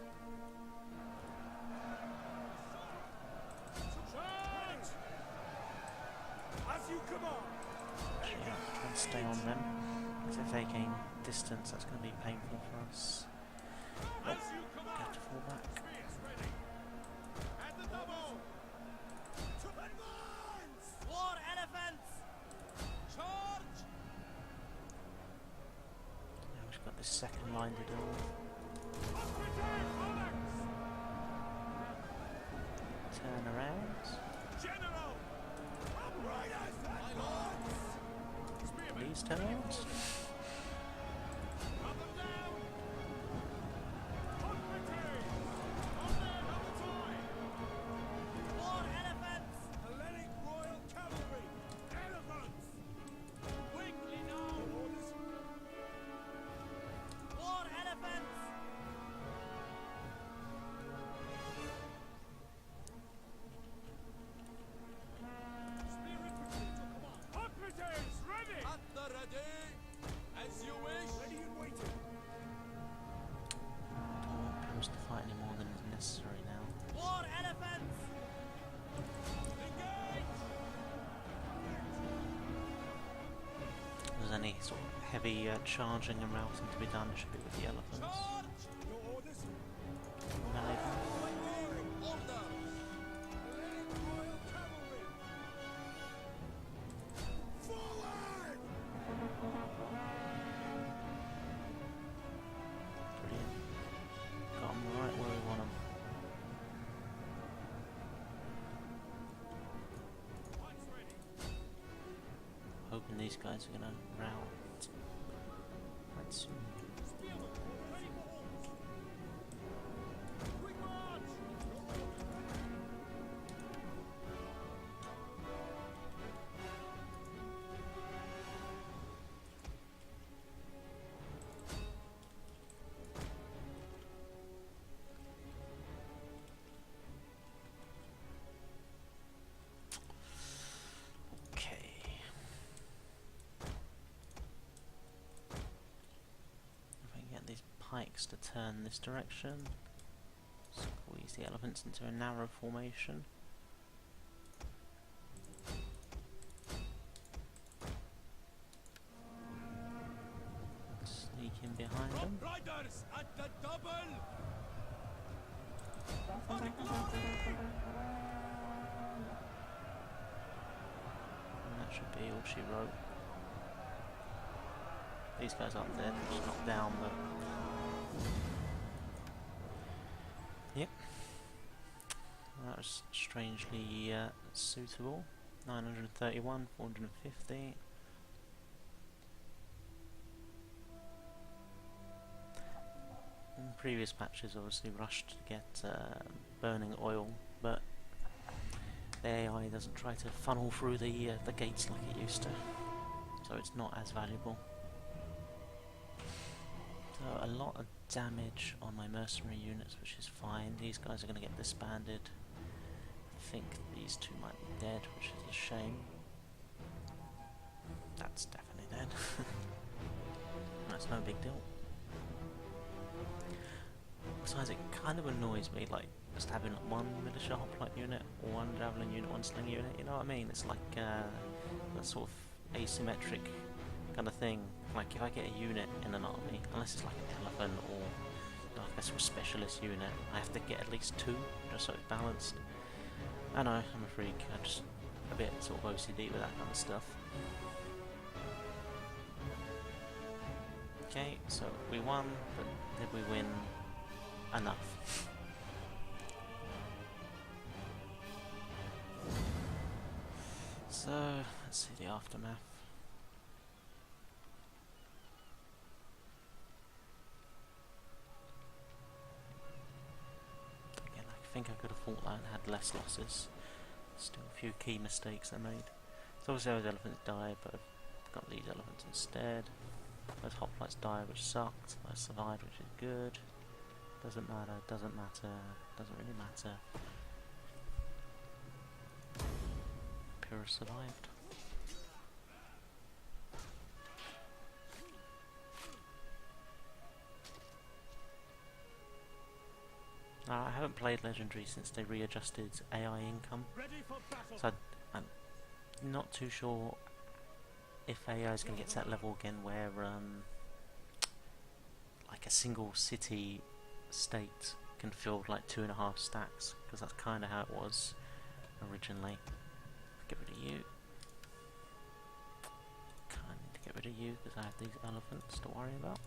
Yeah, try and stay on them, because if they gain distance, that's going to be painful for us. Oh, have to fall back. Now we've got this second line to deal with. Turn around. Please turn around. any sort of heavy charging and routing to be done, it should be with the elephants. Your orders? Melee buff. Order! Royal cavalry! Forward! Brilliant. Got 'em right where we want 'em. One's ready. Hoping these guys are gonna rout quite soon. Spearmen, ready for orders. Quick march! Your orders. Okay. If I can get these pikes to turn this direction, squeeze the elephants into a narrow formation. Sneak in behind them. Riders at the double! And that should be all she wrote. These guys aren't dead, they're just knocked down, but... Yep. That was strangely suitable. 931, 450. In previous patches obviously rushed to get burning oil, but the AI doesn't try to funnel through the gates like it used to, so it's not as valuable. So a lot of damage on my mercenary units, which is fine. These guys are going to get disbanded. I think these two might be dead, which is a shame. That's definitely dead. That's no big deal. Besides, it kind of annoys me, like, just having one militia hoplite unit, or one javelin unit, one sling unit, you know what I mean? It's like that sort of asymmetric kind of thing. Like, if I get a unit in an army, unless it's like an elephant or like a sort of specialist unit, I have to get at least two, just so it's balanced. I know, I'm a freak, I'm just a bit sort of OCD with that kind of stuff. Okay, so we won, but did we win enough? So, let's see the aftermath. Again, I think I could have fought that and had less losses. Still a few key mistakes I made. So obviously those elephants died, but I've got these elephants instead. Those hoplites died, which sucked. I survived, which is good. Doesn't matter, doesn't matter, doesn't really matter. Epirus survived. I haven't played Legendary since they readjusted AI income, Ready for battle! so I'm not too sure if AI is going to get to that level again where like a single city state can fill like 2.5 stacks, because that's kind of how it was originally. Get rid of you. Kind of need to get rid of you because I have these elephants to worry about.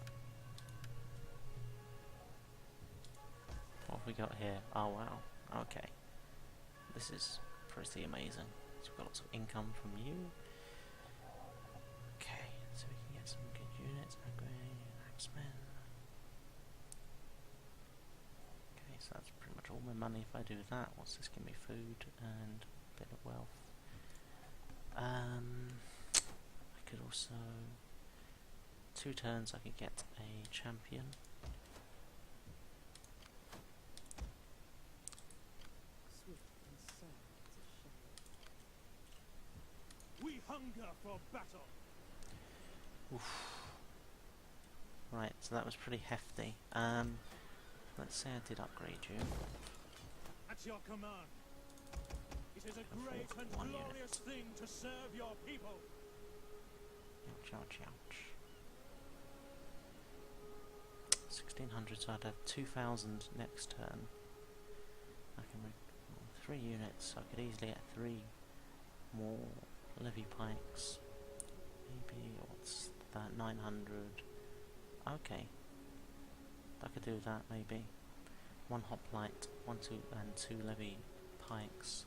What have we got here? Oh wow, okay. This is pretty amazing. So we've got lots of income from you. Okay, so we can get some good units. Axemen. Okay, so that's pretty much all my money if I do that. What's this give me? Food and a bit of wealth. I could also... 2 turns I could get a champion. We hunger for battle! Oof. Right, so that was pretty hefty. Let's say I did upgrade you. At your command. It is a I great thought and one glorious unit. thing to serve your people. Ouch, ouch, ouch. 1600, so I'd have 2000 next turn. I can make 3 units, so I could easily get 3 more levy pikes. Maybe, what's that, 900. Okay. I could do that, maybe. 1 hoplite, 1, 2, and 2 levy pikes.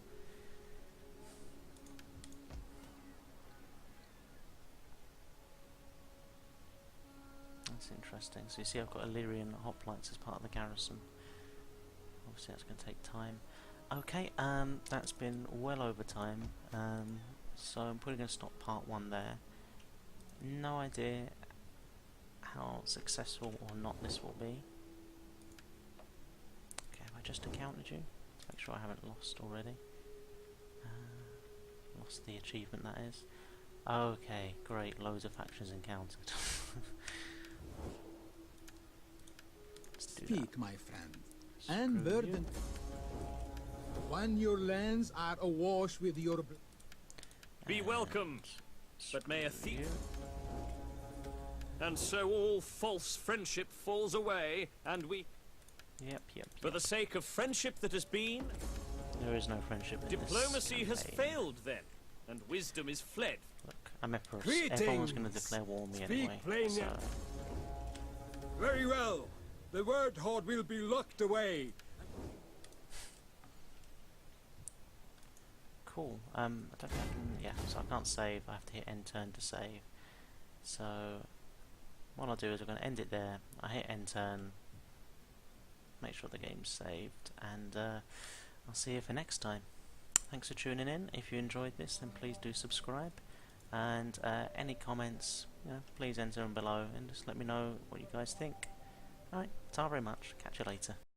That's interesting. So you see I've got Illyrian hoplites as part of the garrison. Obviously that's going to take time. Okay, that's been well over time. So I'm probably going to stop part 1 there. No idea how successful or not this will be. Okay, have I just encountered you? Let's make sure I haven't lost already. Lost the achievement, that is. Okay, great, loads of factions encountered. Speak, my friend, and burden. When your lands are awash with your blood. Be welcomed, but may a thief. You. And so all false friendship falls away, and we... Yep. For the sake of friendship that has been, There is no friendship in diplomacy this has campaign. failed then, and wisdom is fled. Look, I'm Epirus. Greetings. Everyone's going to declare war on me Speak anyway. plainly. So, Very well. The word horde will be locked away. cool. I don't think I can. Yeah, so I can't save. I have to hit end turn to save. So what I'll do is I'm going to end it there. I hit end turn. Make sure the game's saved, and I'll see you for next time. Thanks for tuning in. If you enjoyed this, then please do subscribe. And any comments, please enter them below and just let me know what you guys think. Alright, ta very much. Catch you later.